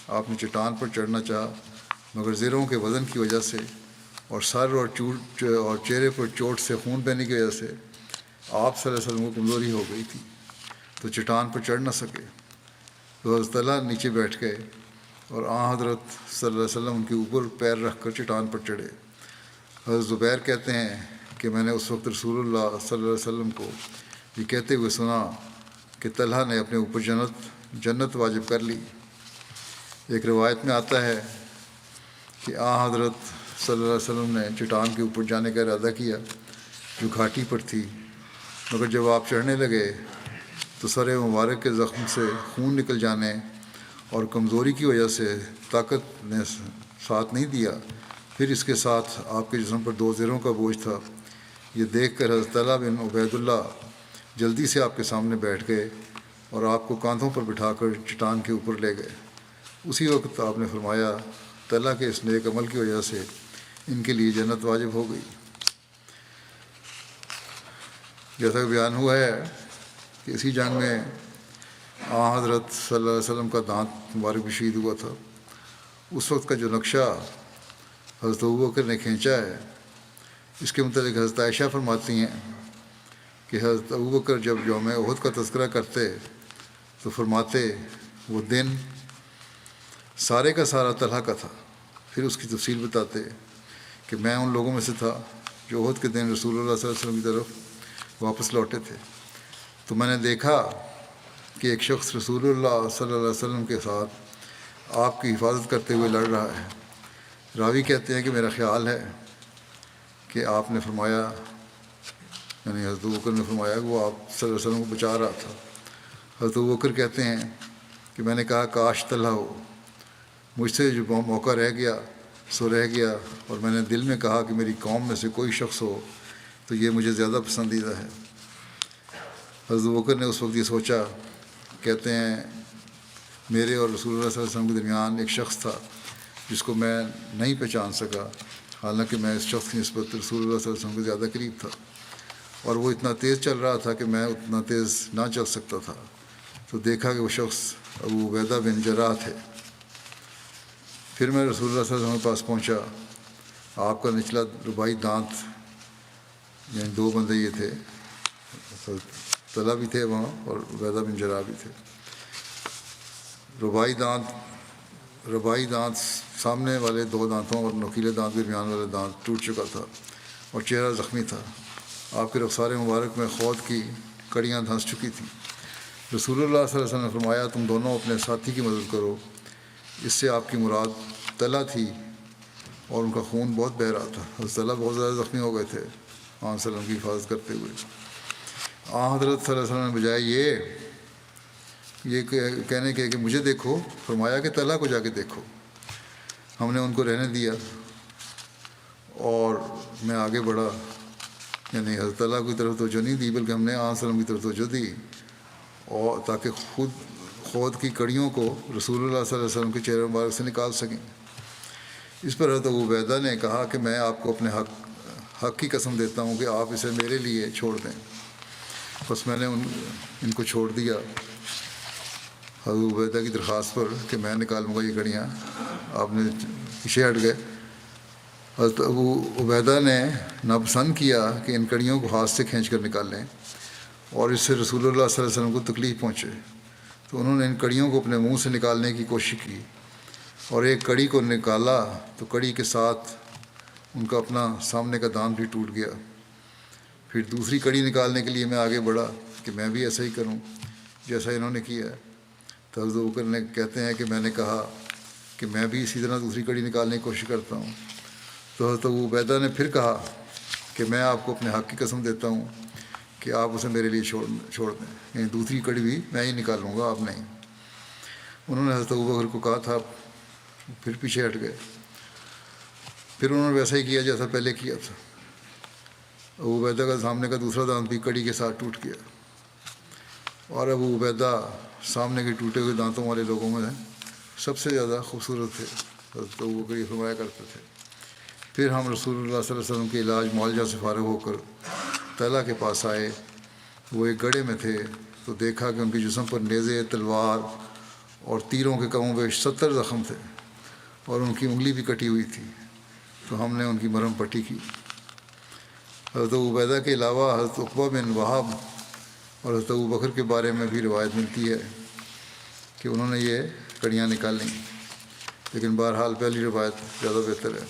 آپ نے چٹان پر چڑھنا چاہا مگر زرہوں کے وزن کی وجہ سے اور سر اور چہرے پر چوٹ سے خون بہنے کی وجہ سے آپ صلی اللہ علیہ وسلم کو کمزوری ہو گئی تھی تو چٹان پر چڑھ نہ سکے، تو حضرت طلحہ نیچے بیٹھ گئے اور حضرت صلی اللہ علیہ وسلم ان کے اوپر پیر رکھ کر چٹان پر چڑھے۔ حضرت زبیر کہتے ہیں کہ میں نے اس وقت رسول اللہ صلی اللہ علیہ وسلم کو یہ کہتے ہوئے سنا کہ طلحہ نے اپنے اوپر جنت واجب کر لی۔ ایک روایت میں آتا ہے کہ حضرت صلی اللہ علیہ وسلم نے چٹان کے اوپر جانے کا ارادہ کیا جو گھاٹی پر تھی، مگر جب آپ چڑھنے لگے تو سر مبارک کے زخم سے خون نکل جانے اور کمزوری کی وجہ سے طاقت نے ساتھ نہیں دیا، پھر اس کے ساتھ آپ کے جسم پر 2 زروں کا بوجھ تھا۔ یہ دیکھ کر حضرت طلحہ بن عبید اللہ جلدی سے آپ کے سامنے بیٹھ گئے اور آپ کو کاندھوں پر بٹھا کر چٹان کے اوپر لے گئے۔ اسی وقت آپ نے فرمایا طلحہ کے اس نیک عمل کی وجہ سے ان کے لیے جنت واجب ہو گئی۔ جیسا کہ بیان ہوا ہے کہ اسی جنگ میں حضرت صلی اللہ علیہ وسلم کا دانت مبارک بھی شہید ہوا تھا۔ اس وقت کا جو نقشہ حضرت ابوبکر نے کھینچا ہے، اس کے متعلق حضرت عائشہ فرماتی ہیں کہ حضرت ابوبکر جب یوم احد کا تذکرہ کرتے تو فرماتے وہ دن سارے کا سارا طلحہ کا تھا، پھر اس کی تفصیل بتاتے کہ میں ان لوگوں میں سے تھا جو احد کے دن رسول اللہ صلی اللہ علیہ وسلم کی طرف واپس لوٹے تھے، تو میں نے دیکھا کہ ایک شخص رسول اللہ صلی اللہ علیہ وسلم کے ساتھ آپ کی حفاظت کرتے ہوئے لڑ رہا ہے۔ راوی کہتے ہیں کہ میرا خیال ہے کہ آپ نے فرمایا، یعنی حضرت ابوبکر نے فرمایا کہ وہ آپ صلی اللہ علیہ وسلم کو بچا رہا تھا۔ حضرت ابوبکر کہتے ہیں کہ میں نے کہا کاش طلحہ ہو، مجھ سے جو موقع رہ گیا سو رہ گیا، اور میں نے دل میں کہا کہ میری قوم میں سے کوئی شخص ہو تو یہ مجھے زیادہ پسندیدہ ہے۔ حضرت ابوبکر نے اس وقت یہ سوچا، کہتے ہیں میرے اور رسول اللہ صلی اللہ علیہ وسلم کے درمیان ایک شخص تھا جس کو میں نہیں پہچان سکا، حالانکہ میں اس شخص کی نسبت رسول اللہ صلی اللہ علیہ وسلم کے زیادہ قریب تھا، اور وہ اتنا تیز چل رہا تھا کہ میں اتنا تیز نہ چل سکتا تھا۔ تو دیکھا کہ وہ شخص ابو عبیدہ بن جراح تھے۔ پھر میں رسول اللہ صلی اللہ علیہ وسلم کے پاس پہنچا، آپ کا نچلا ربائی دانت، یعنی دو بندے یہ تھے، طلحہ بھی تھے وہاں اور عبیدہ بن جراح بھی تھے۔ ربائی دانت سامنے والے دو دانتوں اور نوکیلے دانت کے درمیان والا دانت ٹوٹ چکا تھا اور چہرہ زخمی تھا۔ آپ کے رخسار مبارک میں خود کی کڑیاں دھنس چکی تھیں۔ رسول اللہ صلی اللہ علیہ وسلم نے فرمایا، تم دونوں اپنے ساتھی کی مدد کرو۔ اس سے آپ کی مراد طلحہ تھی اور ان کا خون بہت بہہ رہا تھا۔ حضرت طلحہ بہت زیادہ زخمی ہو گئے تھے آن صلی اللہ علیہ وسلم کی حفاظت کرتے ہوئے۔ حضرت صلی اللہ علیہ وسلم نے بجائے یہ کہنے کے کہ مجھے دیکھو، فرمایا کہ طلحہ کو جا کے دیکھو۔ ہم نے ان کو رہنے دیا اور میں آگے بڑھا، یعنی حضرت طلحہ کی طرف توجہ نہیں دی بلکہ ہم نے آن صلی اللہ علیہ وسلم کی طرف توجہ دی، اور تاکہ خود کی کڑیوں کو رسول اللہ صلی اللہ علیہ وسلم کے چہرے مبارک سے نکال سکیں۔ اس پر حضرت ابو عبیدہ نے کہا کہ میں آپ کو اپنے حق کی قسم دیتا ہوں کہ آپ اسے میرے لیے چھوڑ دیں۔ بس میں نے ان کو چھوڑ دیا حضرت ابو عبیدہ کی درخواست پر کہ میں نکالوں گا یہ کڑیاں۔ آپ نے پیچھے ہٹ گئے۔ حضرت ابو عبیدہ نے ناپسند کیا کہ ان کڑیوں کو ہاتھ سے کھینچ کر نکال لیں اور اس سے رسول اللہ صلی اللہ علیہ وسلم کو تکلیف پہنچے، تو انہوں نے ان کڑیوں کو اپنے منہ سے نکالنے کی کوشش کی، اور ایک کڑی کو نکالا تو کڑی کے ساتھ ان کا اپنا سامنے کا دانت بھی ٹوٹ گیا۔ پھر دوسری کڑی نکالنے کے لیے میں آگے بڑھا کہ میں بھی ایسا ہی کروں جیسا انہوں نے کیا۔ تو حضرت ابوبکر نے کہتے ہیں کہ میں نے کہا کہ میں بھی اسی طرح دوسری کڑی نکالنے کی کوشش کرتا ہوں۔ تو حضرت ابو عبیدہ نے پھر کہا کہ میں آپ کو اپنے حق کی قسم دیتا ہوں کہ آپ اسے میرے لیے چھوڑ دیں، یعنی دوسری کڑی بھی میں ہی نکالوں گا، آپ نہیں۔ انہوں نے حضرت ابوبکر کو کہا تھا، پھر پیچھے ہٹ گئے۔ پھر انہوں نے ویسا ہی کیا جیسا پہلے کیا تھا۔ ابو عبیدہ کا سامنے کا دوسرا دانت بھی کڑی کے ساتھ ٹوٹ گیا، اور ابو عبیدہ سامنے کے ٹوٹے ہوئے دانتوں والے لوگوں میں سب سے زیادہ خوبصورت تھے۔ حضرت ابوبکر یہ فرمایا کرتے تھے۔ پھر ہم رسول اللہ صلی اللہ علیہ وسلم کے علاج معالجہ سے فارغ ہو کر طلحہ کے پاس آئے۔ وہ ایک گڑھے میں تھے تو دیکھا کہ ان کے جسم پر نیزے، تلوار اور تیروں کے کم و بیش 70 زخم تھے، اور ان کی انگلی بھی کٹی ہوئی تھی، تو ہم نے ان کی مرہم پٹی کی۔ حضرت ابو عبیدہ کے علاوہ حضرت عقبہ بن وہب اور حضرت ابوبکر کے بارے میں بھی روایت ملتی ہے کہ انہوں نے یہ کڑیاں نکالیں، لیکن بہرحال پہلی روایت زیادہ بہتر ہے۔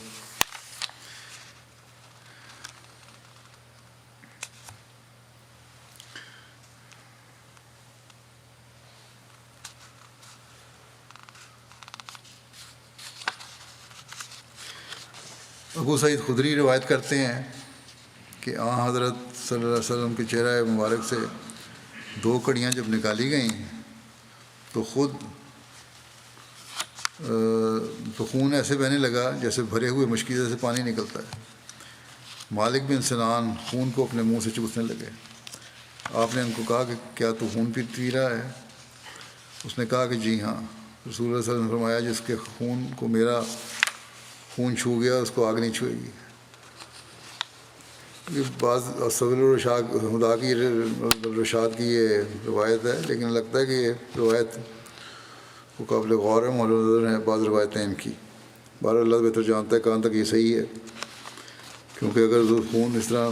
ابو سعید خدری روایت کرتے ہیں کہ حضرت صلی اللہ علیہ وسلم کے چہرہ مبارک سے 2 کڑیاں جب نکالی گئیں تو خون ایسے بہنے لگا جیسے بھرے ہوئے مشکیزے سے پانی نکلتا ہے۔ مالک بن سنان خون کو اپنے منہ سے چوسنے لگے۔ آپ نے ان کو کہا کہ کیا تو خون پی رہا ہے؟ اس نے کہا کہ جی ہاں۔ رسول اللہ صلی اللہ علیہ وسلم نے فرمایا، جس کے خون کو میرا خون چھو گیا اس کو آگ نہیں چھوئے گی۔ یہ بعض سبیل الرشاد کی یہ روایت ہے، لیکن لگتا ہے کہ یہ روایت کو قابل غور ہے، معتبر ہیں بعض روایتیں ان کی۔ بہرحال اللہ بہتر جانتا ہے کہاں تک یہ صحیح ہے، کیونکہ اگر خون اس طرح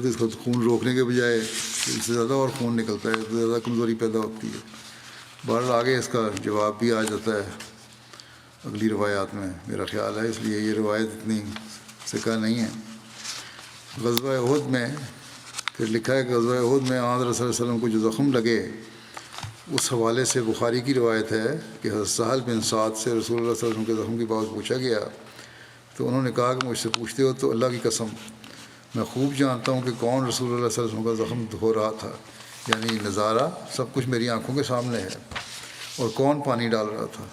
اس کو خون روکنے کے بجائے اس سے زیادہ اور خون نکلتا ہے، زیادہ کمزوری پیدا ہوتی ہے۔ بہرحال آگے اس کا جواب بھی آ جاتا ہے اگلی روایات میں، میرا خیال ہے، اس لیے یہ روایت اتنی سکہ نہیں ہے۔ غزوہ احد میں پھر لکھا ہے کہ غزوہ احد میں حضرت صلی اللہ علیہ وسلم کو جو زخم لگے، اس حوالے سے بخاری کی روایت ہے کہ حضرت سہل بن سعد سے رسول اللہ صلی اللہ علیہ وسلم کے زخم کی بات پوچھا گیا تو انہوں نے کہا کہ مجھ سے پوچھتے ہو تو اللہ کی قسم میں خوب جانتا ہوں کہ کون رسول اللہ صلی اللہ علیہ وسلم کا زخم دھو رہا تھا، یعنی نظارہ سب کچھ میری آنکھوں کے سامنے ہے، اور کون پانی ڈال رہا تھا،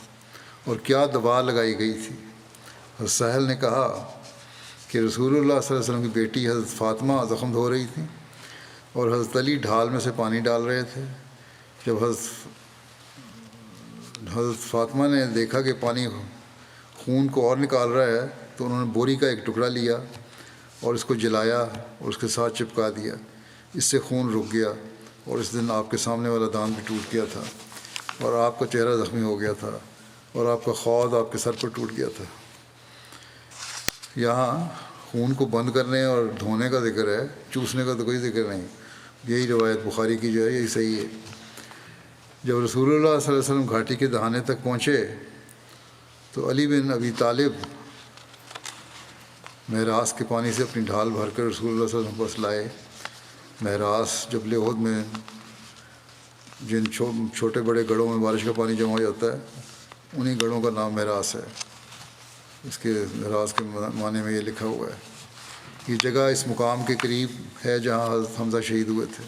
اور کیا دبا لگائی گئی تھی۔ حضرت سہل نے کہا کہ رسول اللہ صلی اللہ علیہ وسلم کی بیٹی حضرت فاطمہ زخم دھو رہی تھیں اور حضرت علی ڈھال میں سے پانی ڈال رہے تھے۔ جب حضرت فاطمہ نے دیکھا کہ پانی خون کو اور نکال رہا ہے تو انہوں نے بوری کا ایک ٹکڑا لیا اور اس کو جلایا اور اس کے ساتھ چپکا دیا۔ اس سے خون رک گیا اور اس دن آپ کے سامنے والا دانت بھی ٹوٹ گیا تھا اور آپ کا چہرہ زخمی ہو گیا تھا اور آپ کا خود آپ کے سر پر ٹوٹ گیا تھا۔ یہاں خون کو بند کرنے اور دھونے کا ذکر ہے، چوسنے کا تو کوئی ذکر نہیں۔ یہی روایت بخاری کی جو ہے یہی صحیح ہے۔ جب رسول اللہ صلی اللہ علیہ وسلم گھاٹی کے دہانے تک پہنچے تو علی بن ابی طالب مہراس کے پانی سے اپنی ڈھال بھر کر رسول اللہ صلی اللہ علیہ وسلم پاس لائے۔ مہراس جبل احد میں جن چھوٹے بڑے گڑھوں میں بارش کا پانی جمع ہو جاتا ہے انہی گڑھوں کا نام مہراس ہے۔ اس کے مہراس کے معنی میں یہ لکھا ہوا ہے۔ یہ جگہ اس مقام کے قریب ہے جہاں حضرت حمزہ شہید ہوئے تھے،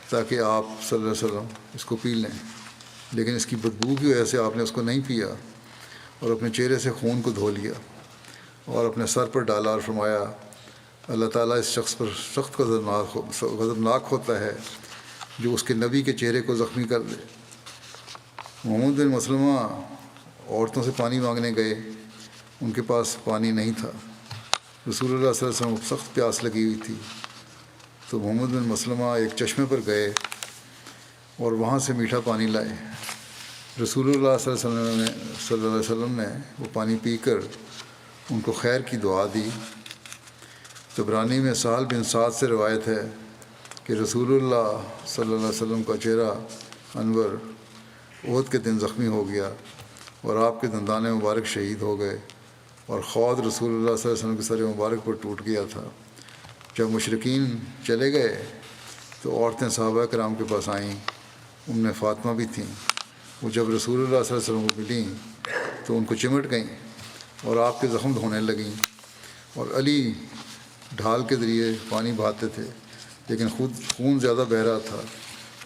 تاکہ آپ صلی اللہ علیہ وسلم اس کو پی لیں، لیکن اس کی بدبو کی وجہ سے آپ نے اس کو نہیں پیا اور اپنے چہرے سے خون کو دھو لیا اور اپنے سر پر ڈالا اور فرمایا اللہ تعالیٰ اس شخص پر سخت غضبناک ہوتا ہے جو اس کے نبی کے چہرے کو زخمی کر دے۔ محمد بن مسلمہ عورتوں سے پانی مانگنے گئے، ان کے پاس پانی نہیں تھا۔ رسول اللہ صلی اللہ علیہ وسلم کو سخت پیاس لگی ہوئی تھی تو محمد بن مسلمہ ایک چشمے پر گئے اور وہاں سے میٹھا پانی لائے۔ رسول اللہ صلی اللہ علیہ وسلم نے وہ پانی پی کر ان کو خیر کی دعا دی۔ طبرانی میں سہل بن سعد سے روایت ہے کہ رسول اللہ صلی اللہ علیہ وسلم کا چہرہ انور احد کے دن زخمی ہو گیا اور آپ کے دندان مبارک شہید ہو گئے اور خود رسول اللہ صلی اللہ علیہ وسلم کے سر مبارک پر ٹوٹ گیا تھا۔ جب مشرکین چلے گئے تو عورتیں صحابہ کرام کے پاس آئیں، ان میں فاطمہ بھی تھیں۔ وہ جب رسول اللہ صلی اللہ علیہ وسلم کو ملیں تو ان کو چمٹ گئیں اور آپ کے زخم دھونے لگیں، اور علی ڈھال کے ذریعے پانی بہاتے تھے لیکن خود خون زیادہ بہہ رہا تھا،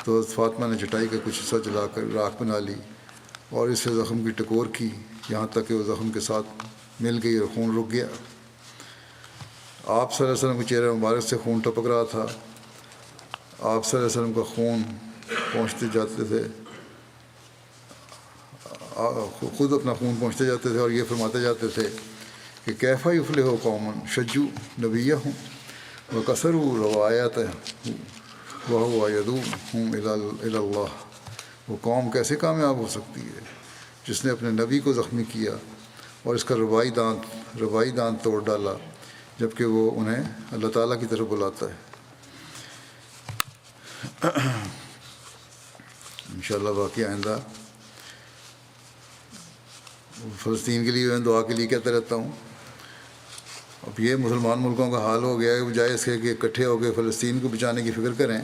تو فاطمہ نے چٹائی کا کچھ حصہ جلا کر راکھ بنا لی اور اس سے زخم کی ٹکور کی یہاں تک کہ وہ زخم کے ساتھ مل گئی اور خون رک گیا۔ آپ صلی اللہ علیہ وسلم کے چہرے مبارک سے خون ٹپک رہا تھا۔ آپ صلی اللہ علیہ وسلم کا خون پہنچتے جاتے تھے، خود اپنا خون پہنچتے جاتے تھے اور یہ فرماتے جاتے تھے کہ کیفا یفلح قوم شجوا نبیہم وکسروا روایاتہ وہو یدعوہم الی اللہ۔ وہ قوم کیسے کامیاب ہو سکتی ہے جس نے اپنے نبی کو زخمی کیا اور اس کا ربائی دانت توڑ ڈالا، جبکہ وہ انہیں اللہ تعالیٰ کی طرف بلاتا ہے۔ انشاءاللہ باقی آئندہ فلسطین کے لیے میں دعا کے لیے کہتا رہتا ہوں۔ اب یہ مسلمان ملکوں کا حال ہو گیا ہے، بجائے اس کے کہ اکٹھے ہو کے فلسطین کو بچانے کی فکر کریں،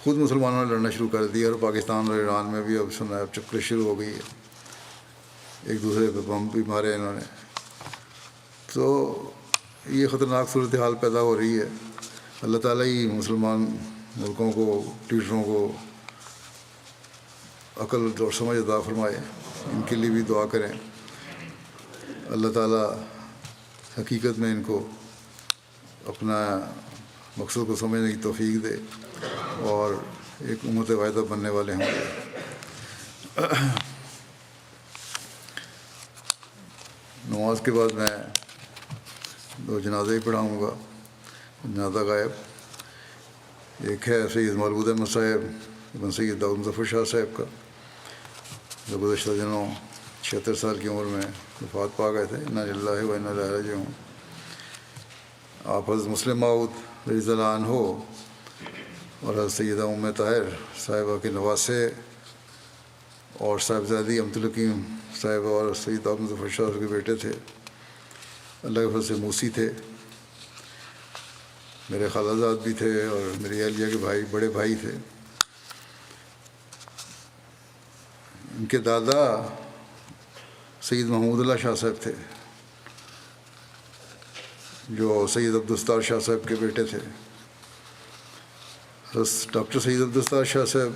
خود مسلمانوں نے لڑنا شروع کر دیا، اور پاکستان اور ایران میں بھی اب سنا ہے اب چکر شروع ہو گئی ہے، ایک دوسرے پہ بم بھی مارے انہوں نے۔ تو یہ خطرناک صورتحال پیدا ہو رہی ہے۔ اللہ تعالیٰ ہی مسلمان ملکوں کو، لیڈروں کو عقل اور سمجھ عطا فرمائے۔ ان کے لیے بھی دعا کریں، اللہ تعالیٰ حقیقت میں ان کو اپنا مقصد کو سمجھنے کی توفیق دے اور ایک امت واحدہ بننے والے ہوں گے۔ نماز کے بعد میں 2 جنازے ہی پڑھاؤں گا، جنازہ غائب۔ ایک ہے سید مولود احمد صاحب ابن سید داؤد مظفر شاہ صاحب کا، جو گزشتہ دنوں 76 سال کی عمر میں وفات پا گئے تھے۔ انا للہ و انا الیہ راجعون۔ آپ حضرت مسلم موعود رضی اللہ عنہ اور حضرت سیدہ ام طاہر صاحبہ کے نواسے اور صاحبزادی امت الحکیم صاحبہ اور سید داؤد مظفر شاہ کے بیٹے تھے۔ اللہ کے فضل سے موسی تھے، میرے خالہ زاد بھی تھے اور میری اہلیہ کے بھائی بڑے بھائی تھے۔ ان کے دادا سید محمود اللہ شاہ صاحب تھے، جو سید عبدالستار شاہ صاحب کے بیٹے تھے۔ ڈاکٹر سید عبدالستار شاہ صاحب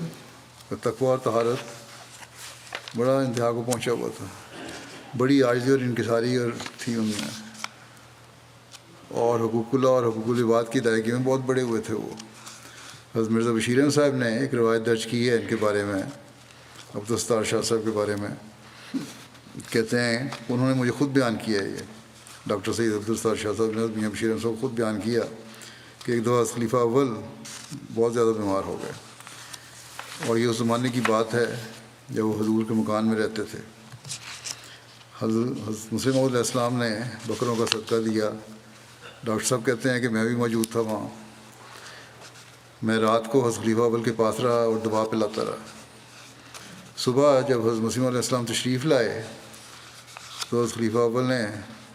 کا تقویٰ اور طہارت بڑا انتہا کو پہنچا ہوا تھا، بڑی عاجزی اور انکساری اور تھی ان میں، اور حقوق اللہ اور حقوق العباد کی ادائیگی میں بہت بڑے ہوئے تھے وہ۔ حضرت مرزا بشیر احمد صاحب نے ایک روایت درج کی ہے ان کے بارے میں، عبدالستار شاہ صاحب کے بارے میں، کہتے ہیں انہوں نے مجھے خود بیان کیا ہے، یہ ڈاکٹر سید عبدالستار شاہ صاحب نے میاں بشیر احمد صاحب خود بیان کیا کہ ایک دفعہ خلیفہ اول بہت زیادہ بیمار ہو گئے، اور یہ اس زمانے کی بات ہے جب وہ حضور کے مکان میں رہتے تھے۔ حضرت مسلم علیہ السلام نے بکروں کا صدقہ دیا۔ ڈاکٹر صاحب کہتے ہیں کہ میں بھی موجود تھا وہاں، میں رات کو حضرت خلیفہ اول کے پاس رہا اور دوا پلاتا رہا۔ صبح جب حضرت مسیم علیہ السلام تشریف لائے تو حضرت خلیفہ اول نے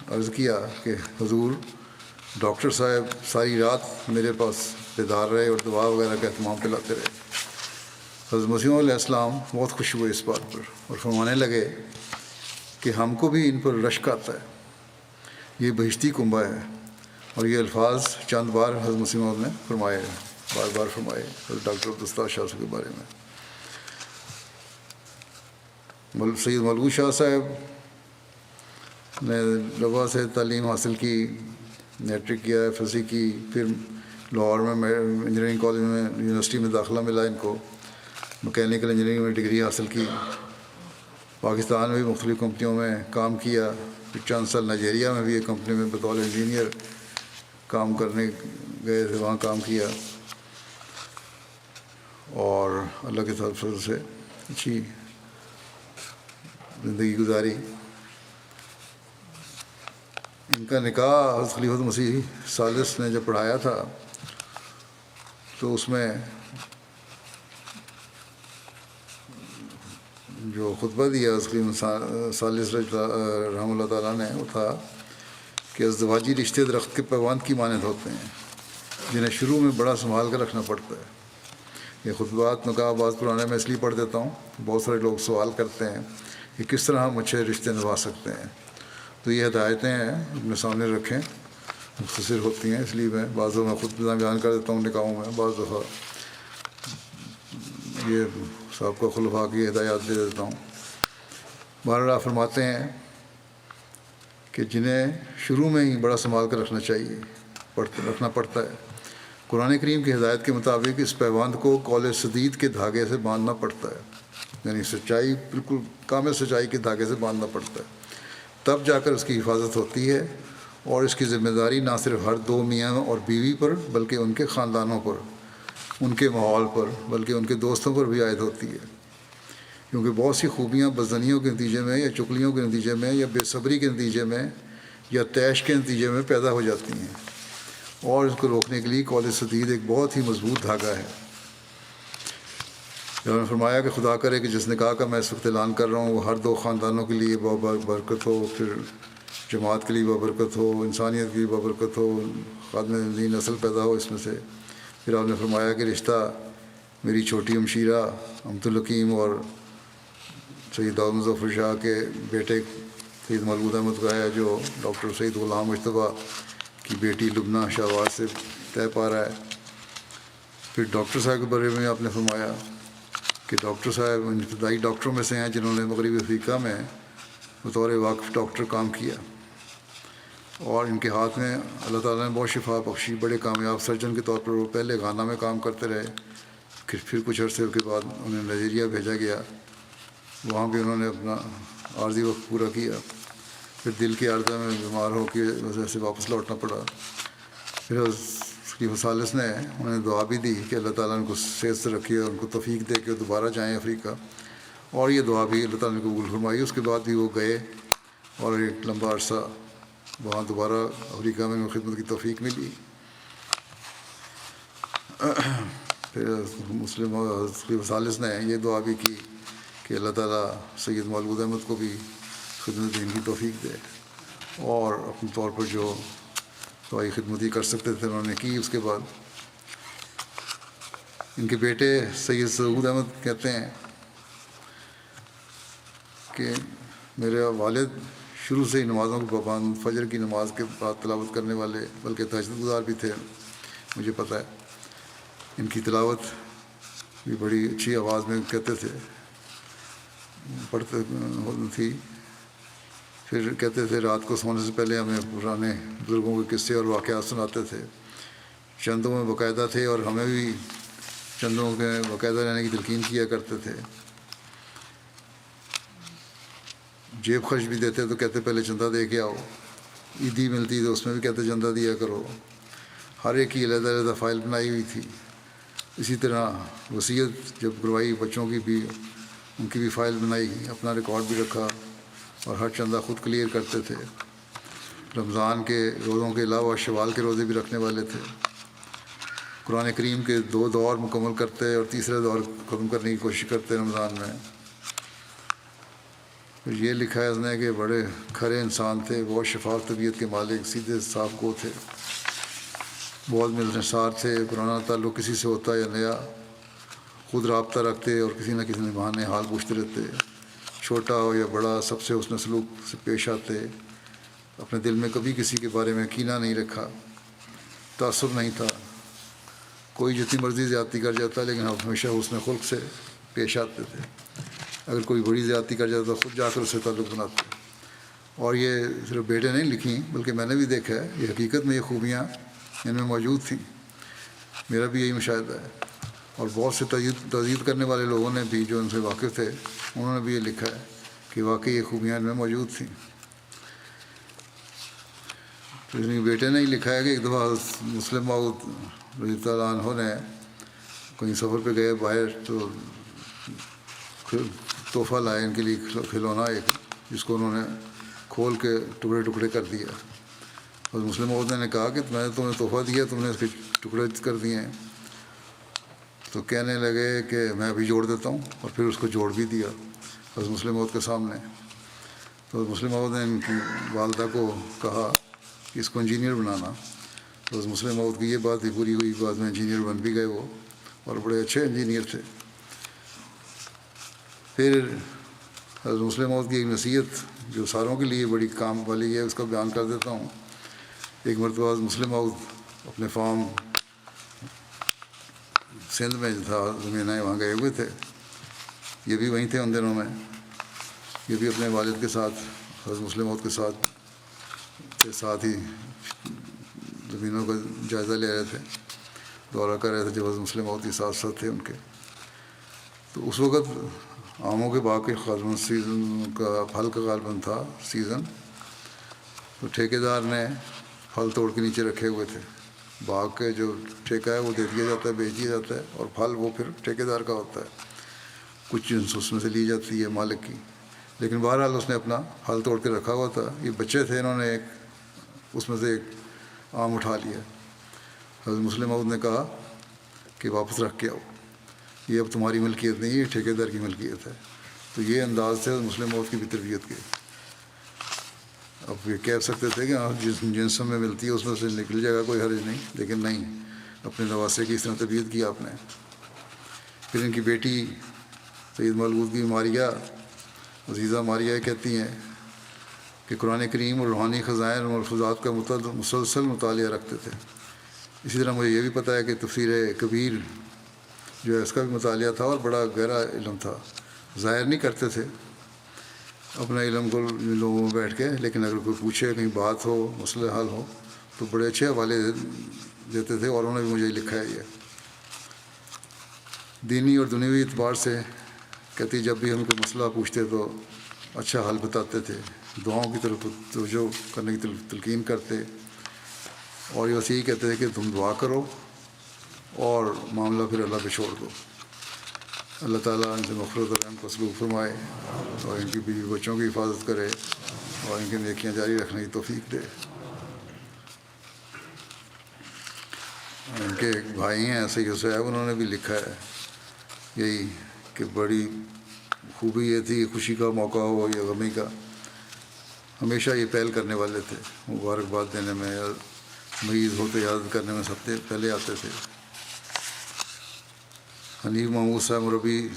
عرض کیا کہ حضور، ڈاکٹر صاحب ساری رات میرے پاس بیدار رہے اور دوا وغیرہ کا اہتمام پلاتے رہے۔ حضرت مسیم علیہ السلام بہت خوش ہوئے اس بات پر اور فرمانے لگے کہ ہم کو بھی ان پر رشک آتا ہے، یہ بہشتی کنبہ ہے۔ اور یہ الفاظ چند بار حضرت مسیم علیہ نے فرمائے، بار بار فرمائے حضرت ڈاکٹر عبدالستار شاہ صاحب کے بارے میں۔ سید ملغو شاہ صاحب نے لوا سے تعلیم حاصل کی، میٹرک کیا، ایف ایس سی کی، پھر لاہور میں انجینئرنگ کالج میں یونیورسٹی میں داخلہ ملا ان کو، مکینیکل انجینئرنگ میں ڈگری حاصل کی۔ پاکستان میں بھی مختلف کمپنیوں میں کام کیا، پھر چند سال نائجیریا میں بھی ایک کمپنی میں بطور انجینئر کام کرنے گئے تھے، وہاں کام کیا اور اللہ کے فضل سے اچھی زندگی گزاری۔ ان کا نکاح حضرت خلیفۃ مسیح ثالث نے جب پڑھایا تھا تو اس میں جو خطبہ دیا حضرت خلیفۃ ثالث رحمہ اللہ تعالیٰ نے، وہ تھا کہ ازدواجی رشتے درخت کے پیوند کی مانند ہوتے ہیں جنہیں شروع میں بڑا سنبھال کر رکھنا پڑتا ہے۔ یہ خطبات نکاح بعض پرانے میں اس لیے پڑھ دیتا ہوں، بہت سارے لوگ سوال کرتے ہیں کہ کس طرح ہم اچھے رشتے نبھا سکتے ہیں، تو یہ ہدایتیں ہیں اپنے سامنے رکھیں، مختصر ہوتی ہیں، اس لیے میں بعض دفعہ خود بیان کر دیتا ہوں نکاحوں میں، بعض دفعہ یہ سابقہ خلفاء کی ہدایات دے دیتا ہوں۔ بہرحال فرماتے ہیں کہ جنہیں شروع میں ہی بڑا سنبھال کر رکھنا پڑتا ہے۔ قرآن کریم کی ہدایت کے مطابق اس پیوند کو قول سدید کے دھاگے سے باندھنا پڑتا ہے، یعنی سچائی، بالکل کامل سچائی کے دھاگے سے باندھنا پڑتا ہے، تب جا کر اس کی حفاظت ہوتی ہے، اور اس کی ذمہ داری نہ صرف ہر دو میاں اور بیوی پر بلکہ ان کے خاندانوں پر، ان کے ماحول پر، بلکہ ان کے دوستوں پر بھی عائد ہوتی ہے، کیونکہ بہت سی خوبیاں بدزنیوں کے نتیجے میں یا چغلیوں کے نتیجے میں یا بے صبری کے نتیجے میں یا طیش کے نتیجے میں پیدا ہو جاتی ہیں، اور اس کو روکنے کے لیے قول سدید ایک بہت ہی مضبوط دھاگا ہے۔ انہوں نے فرمایا کہ خدا کرے کہ جس نکاح کا میں اس وقت اعلان کر رہا ہوں وہ ہر دو خاندانوں کے لیے بابرکت ہو، پھر جماعت کے لیے بابرکت ہو، انسانیت کے لیے بابرکت ہو، خادم نئی نسل پیدا ہو اس میں سے۔ پھر آپ نے فرمایا کہ رشتہ میری چھوٹی ہمشیرہ عبدالحکیم اور سید داؤد مظفر شاہ کے بیٹے سید مولود احمد کا ہے، جو ڈاکٹر سید غلام مجتبیٰ کی بیٹی لبنہ شہباز سے طے پا رہا ہے۔ پھر ڈاکٹر صاحب کے بارے میں آپ نے فرمایا کہ ڈاکٹر صاحب ابتدائی ڈاکٹروں میں سے ہیں جنہوں نے مغربی افریقہ میں بطور واقف ڈاکٹر کام کیا، اور ان کے ہاتھ میں اللہ تعالیٰ نے بہت شفا بخشی۔ بڑے کامیاب سرجن کے طور پر وہ پہلے گانا میں کام کرتے رہے، پھر کچھ عرصے کے بعد انہیں نائجیریا بھیجا گیا، وہاں بھی انہوں نے اپنا عارضی وقت پورا کیا، پھر دل کی عارضہ میں بیمار ہو کے وجہ سے واپس لوٹنا پڑا۔ پھر خلیفہ ثالث نے انہیں دعا بھی دی کہ اللہ تعالیٰ ان کو صحت سے رکھے اور ان کو توفیق دے کہ وہ دوبارہ جائیں افریقہ، اور یہ دعا بھی اللہ تعالیٰ نے قبول فرمائی۔ اس کے بعد بھی وہ گئے اور ایک لمبا عرصہ وہاں دوبارہ افریقہ میں خدمت کی توفیق ملی۔ پھر مسلم خلیفہ ثالث نے یہ دعا بھی کی کہ اللہ تعالیٰ سید مولود احمد کو بھی خدمت دین کی توفیق دے، اور اپنے طور پر جو دعائی خدمتی کر سکتے تھے انہوں نے کی۔ اس کے بعد ان کے بیٹے سید سعود احمد کہتے ہیں کہ میرے والد شروع سے ہی نمازوں کے پابند، فجر کی نماز کے بعد تلاوت کرنے والے، بلکہ تہجد گزار بھی تھے، مجھے پتہ ہے۔ ان کی تلاوت بھی بڑی اچھی آواز میں کہتے تھے، پڑھتے تھی. پھر کہتے تھے رات کو سونے سے پہلے ہمیں پرانے بزرگوں کے قصے اور واقعات سناتے تھے. چندوں میں باقاعدہ تھے اور ہمیں بھی چندوں کے باقاعدہ رہنے کی تلقین کیا کرتے تھے. جیب خرچ بھی دیتے تو کہتے پہلے چندہ دے کے آؤ. عیدی ملتی تو اس میں بھی کہتے چندہ دیا کرو. ہر ایک کی علیحدہ علیحدہ فائل بنائی ہوئی تھی. اسی طرح وصیت جب کروائی بچوں کی بھی ان کی بھی فائل بنائی, اپنا ریکارڈ بھی رکھا اور ہر چندہ خود کلیئر کرتے تھے. رمضان کے روزوں کے علاوہ شوال کے روزے بھی رکھنے والے تھے. قرآن کریم کے 2 دور مکمل کرتے اور تیسرا دور ختم کرنے کی کوشش کرتے رمضان میں. پھر یہ لکھا ہے اس نے کہ بڑے کھرے انسان تھے, بہت شفاف طبیعت کے مالک, سیدھے صاف کو تھے, بہت ملنسار تھے. پرانا تعلق کسی سے ہوتا یا نیا خود رابطہ رکھتے اور کسی نہ کسی بہانے حال پوچھتے رہتے. چھوٹا ہو یا بڑا سب سے حسن سلوک سے پیش آتے. اپنے دل میں کبھی کسی کے بارے میں کینہ نہیں رکھا, تعصب نہیں تھا. کوئی جتنی مرضی زیادتی کر جاتا لیکن ہمیشہ حسن خلق سے پیش آتے تھے. اگر کوئی بڑی زیادتی کر جاتا تو خود جا کر اسے تعلق بناتے. اور یہ صرف بیٹے نہیں لکھیں بلکہ میں نے بھی دیکھا ہے, یہ حقیقت میں یہ خوبیاں ان میں موجود تھیں. میرا بھی یہی مشاہدہ ہے. اور بہت سے تجدید کرنے والے لوگوں نے بھی جو ان سے واقف تھے انہوں نے بھی یہ لکھا ہے کہ واقعی یہ خوبیاں ان میں موجود تھیں. تو اس میں بیٹے نے ہی لکھا ہے کہ ایک دفعہ مسلم موعود رضی اللہ عنہ نے کہیں سفر پہ گئے باہر, تو تحفہ لائے ان کے لیے کھلونا ایک, جس کو انہوں نے کھول کے ٹکڑے ٹکڑے کر دیا. اور مسلم موعود نے کہا کہ میں نے تمہیں تحفہ دیا, تم نے اس کے ٹکڑے کر دیے ہیں. تو کہنے لگے کہ میں ابھی جوڑ دیتا ہوں, اور پھر اس کو جوڑ بھی دیا حضرت مسلم موعود کے سامنے. تو مسلم موعود نے ان کی والدہ کو کہا کہ اس کو انجینئر بنانا. تو حضرت مسلم موعود کی یہ بات بھی پوری ہوئی, بعد میں انجینئر بن بھی گئے وہ, اور بڑے اچھے انجینئر تھے. پھر حضرت مسلم موعود کی ایک نصیحت جو ساروں کے لیے بڑی کام والی ہے اس کا بیان کر دیتا ہوں. ایک مرتبہ حضرت مسلم موعود اپنے فارم سندھ میں جو تھا زمین ہے وہاں گئے ہوئے تھے. یہ بھی وہیں تھے ان دنوں میں. یہ بھی اپنے والد کے ساتھ حضرت مسلم موعود کے ساتھ ہی زمینوں کا جائزہ لے رہے تھے, دورہ کر رہے تھے جب حضرت مسلم موعود کے ساتھ ساتھ تھے ان کے. تو اس وقت آموں کے باغ کے غالباً سیزن کا پھل کا غالباً تھا سیزن. تو ٹھیکیدار نے پھل توڑ کے نیچے رکھے ہوئے تھے. باغ کے جو ٹھیکہ ہے وہ دے دیا جاتا ہے, بیچ دیا جاتا ہے, اور پھل وہ پھر ٹھیکیدار کا ہوتا ہے. کچھ جنس اس میں سے لی جاتی ہے مالک کی. لیکن بہرحال اس نے اپنا پھل توڑ کے رکھا ہوا تھا. یہ بچے تھے, انہوں نے اس میں سے ایک آم اٹھا لیا. حضرت مسلم موعود نے کہا کہ واپس رکھ کے آؤ, یہ اب تمہاری ملکیت نہیں, یہ ٹھیکیدار کی ملکیت ہے. تو یہ انداز تھے مسلم موعود کی بھی تربیت کے. اب یہ کہہ سکتے تھے کہ ہاں جس جنس میں ملتی ہے اس میں سے نکل جائے گا, کوئی حرج نہیں, لیکن نہیں, اپنے نواسے کی اس طرح تربیت کی آپ نے. پھر ان کی بیٹی سید مولود کی ماریہ عزیزہ ماریہ کہتی ہیں کہ قرآن کریم اور روحانی خزائن اور ملفوظات کا مسلسل مطالعہ رکھتے تھے. اسی طرح مجھے یہ بھی پتہ ہے کہ تفسیر کبیر جو ہے اس کا بھی مطالعہ تھا, اور بڑا گہرا علم تھا. ظاہر نہیں کرتے تھے اپنے علم کو لوگوں میں بیٹھ کے, لیکن اگر کوئی پوچھے کہیں بات ہو, مسئلہ حل ہو, تو بڑے اچھے حوالے دیتے تھے. اور انہوں نے بھی مجھے لکھا ہے یہ دینی اور دنیوی اعتبار سے. کہتی جب بھی ہم کوئی مسئلہ پوچھتے تو اچھا حل بتاتے تھے, دعاؤں کی طرف توجہ کرنے کی تلقین کرتے, اور یہ وسیع کہتے تھے کہ تم دعا کرو اور معاملہ پھر اللہ پہ چھوڑ دو. اللہ تعالیٰ ان سے مغفرت اور رحم کو سلوک فرمائے, اور ان کی بیوی بچوں کی حفاظت کرے, اور ان کی نیکیاں جاری رکھنے کی توفیق دے. ان کے ایک بھائی ہیں سید صاحب, انہوں نے بھی لکھا ہے یہی کہ بڑی خوبی یہ تھی کہ خوشی کا موقع ہو یا غمی کا, ہمیشہ یہ پہل کرنے والے تھے. مبارکباد دینے میں یا مریض ہوتے یاد کرنے میں سب سے پہلے آتے تھے. حنیف محمود صاحب مربی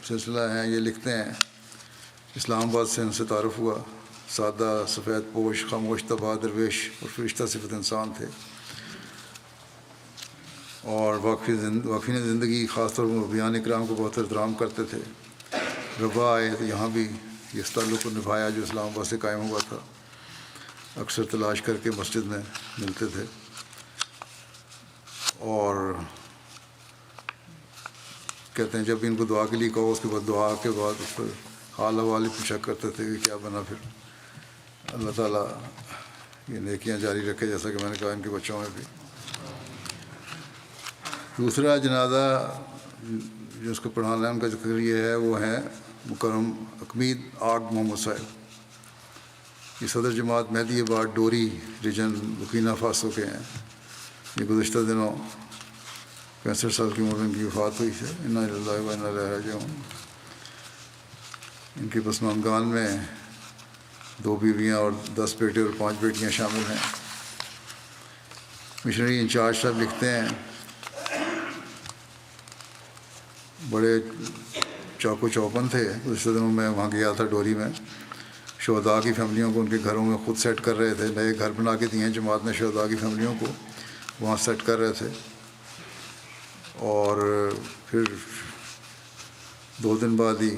سلسلہ ہیں, یہ لکھتے ہیں اسلام آباد سے ان سے تعارف ہوا. سادہ, سفید پوش, خاموش طبع, درویش اور فرشتہ صفت انسان تھے, اور واقفین زندگی خاص طور پر بیان اکرام کو بہت احترام کرتے تھے. ربا آئے تو یہاں بھی اس تعلق کو نبھایا جو اسلام آباد سے قائم ہوا تھا. اکثر تلاش کر کے مسجد میں ملتے تھے اور کہتے ہیں جب ان کو دعا کے لیے کہو اس کے بعد دعا کے بعد اس پر حال حوالے پوچھا کرتے تھے کہ کیا بنا. پھر اللہ تعالیٰ یہ نیکیاں جاری رکھے جیسا کہ میں نے کہا ان کے بچوں میں بھی. دوسرا جنازہ جس کو پڑھانا ہے ان کا ذکر یہ ہے وہ ہیں مکرم حمید آگ محمد صاحب. یہ صدر جماعت مہدی آباد ڈوری ریجن برکینا فاسو کے ہیں. یہ گزشتہ دنوں 65 سال کی عمر میں ان کی وفات ہوئی ہے. انا للہ و انا الیہ راجعون. ان کے پسماندگان میں 2 بیویاں اور 10 بیٹے اور 5 بیٹیاں شامل ہیں. مشنری انچارج صاحب لکھتے ہیں بڑے چاقو چوپن تھے. گزشتہ دنوں میں وہاں گیا تھا ڈوری میں. شہداء کی فیملیوں کو ان کے گھروں میں خود سیٹ کر رہے تھے. نئے گھر بنا کے دیے جماعت نے شہداء کی فیملیوں کو, وہاں سیٹ کر رہے تھے. اور پھر 2 دن بعد ہی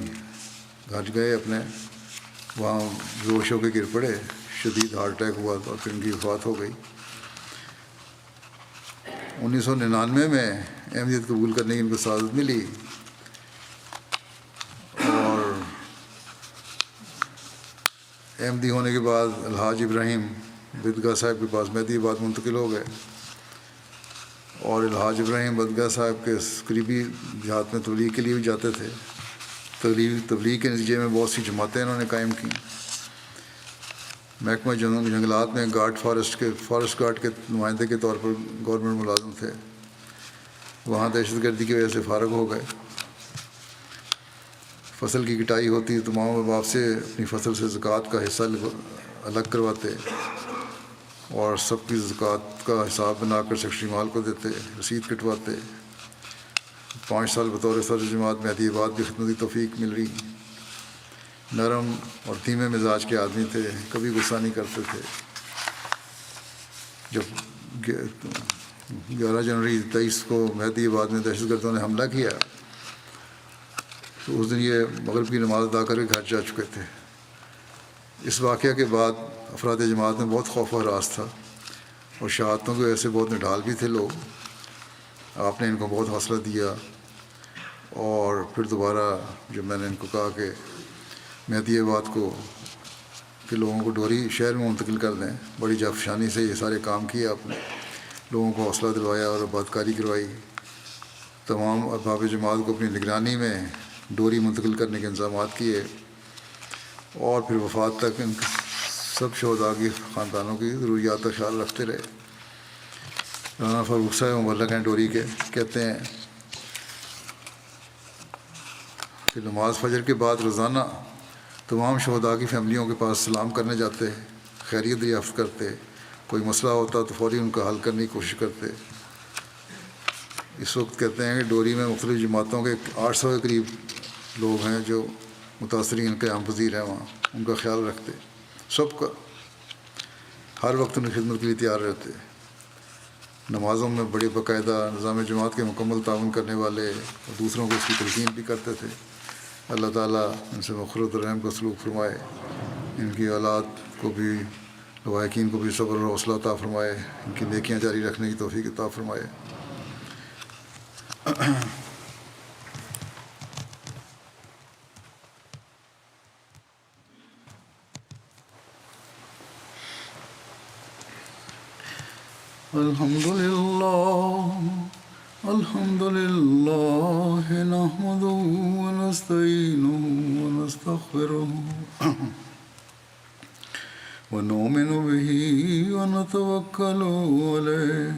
گھر گئے اپنے, وہاں بیہوش ہو کے گر پڑے. شدید ہارٹ اٹیک ہوا اور پھر ان کی وفات ہو گئی. 1999 میں احمدیت قبول کرنے کی ان کو سعادت ملی اور احمدی ہونے کے بعد الحاج ابراہیم بدگاہ صاحب کے پاس مہدی آباد منتقل ہو گئے. اور الحاج ابراہیم بدگاہ صاحب کے قریبی دیہات میں تبلیغ کے لیے بھی جاتے تھے. تبلیغ کے نتیجے میں بہت سی جماعتیں انہوں نے قائم کیں. محکمہ جنگلات میں فارسٹ گارڈ کے نمائندے کے طور پر گورنمنٹ ملازم تھے. وہاں دہشت گردی کی وجہ سے فارغ ہو گئے. فصل کی کٹائی ہوتی تو ماں باپ سے اپنی فصل سے زکوٰۃ کا حصہ الگ کرواتے اور سب کی زکوٰۃ کا حساب بنا کر سیکرٹری مال کو دیتے, رسید کٹواتے. 5 سال بطور صدر جماعت مہدی آباد کی خدمت کی توفیق مل رہی. نرم اور دھیمے مزاج کے آدمی تھے, کبھی غصہ نہیں کرتے تھے. جب 11 جنوری 23 کو مہدی آباد میں دہشت گردوں نے حملہ کیا تو اس دن یہ مغرب کی نماز ادا کر کے گھر جا چکے تھے. اس واقعہ کے بعد افراد جماعت میں بہت خوف و ہراس تھا اور شہادتوں کی وجہ سے بہت نڈھال بھی تھے لوگ. آپ نے ان کو بہت حوصلہ دیا اور پھر دوبارہ جب میں نے ان کو کہا کہ مہدی آباد کو کہ لوگوں کو ڈوری شہر میں منتقل کر دیں, بڑی جافشانی سے یہ سارے کام کیے آپ نے. لوگوں کو حوصلہ دلوایا اور آبادکاری کروائی. تمام احباب جماعت کو اپنی نگرانی میں ڈوری منتقل کرنے کے انتظامات کیے اور پھر وفات تک ان سب شہداء کی خاندانوں کی ضروریات کا خیال رکھتے رہے. رانا فاروق صاحب مبلغ ہیں ڈوری کے, کہتے ہیں کہ نماز فجر کے بعد روزانہ تمام شہداء کی فیملیوں کے پاس سلام کرنے جاتے, خیریت دریافت کرتے. کوئی مسئلہ ہوتا تو فوری ان کا حل کرنے کی کوشش کرتے. اس وقت کہتے ہیں کہ ڈوری میں مختلف جماعتوں کے 800 کے قریب لوگ ہیں جو متاثرین قیام پذیر ہیں وہاں. ان کا خیال رکھتے سب کا, ہر وقت ان کی خدمت کے لیے تیار رہتے. نمازوں میں بڑے باقاعدہ نظام جماعت کے مکمل تعاون کرنے والے اور دوسروں کو اس کی تلقین بھی کرتے تھے. اللہ تعالیٰ ان سے مغفرت و رحم کا سلوک فرمائے. ان کی اولاد کو بھی, لواحقین کو بھی صبر اور حوصلہ عطا فرمائے. ان کی نیکیاں جاری رکھنے کی توفیق عطا فرمائے. الحمد لله نحمده ونستعينه ونستغفره ونؤمن به ونتوكل عليه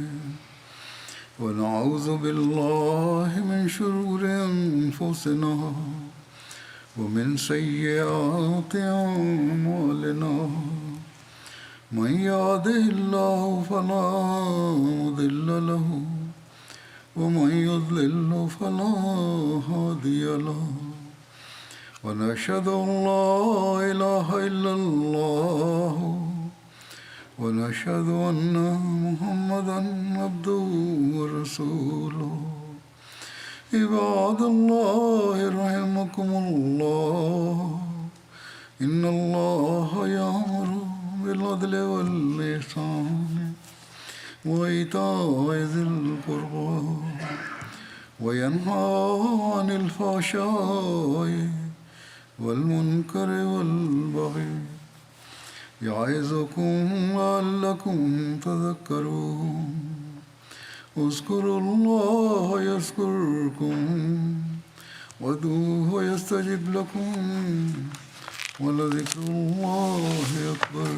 ونعوذ بالله من شرور أنفسنا ومن سيئات أعمالنا. من يهده الله فلا مضل له ومن يضلل فلا هادي له. ونشهد أن لا إله إلا الله ونشهد أن محمدا عبده ورسوله. عباد الله رحمكم الله إن الله يأمر بالعدل والإحسان وإيتاء ذي القربى وينهى عن الفحشاء والمنكر والبغي يعظكم لعلكم تذكرون اذكروا الله يذكركم وادعوه يستجب لكم ولذكر الله أكبر.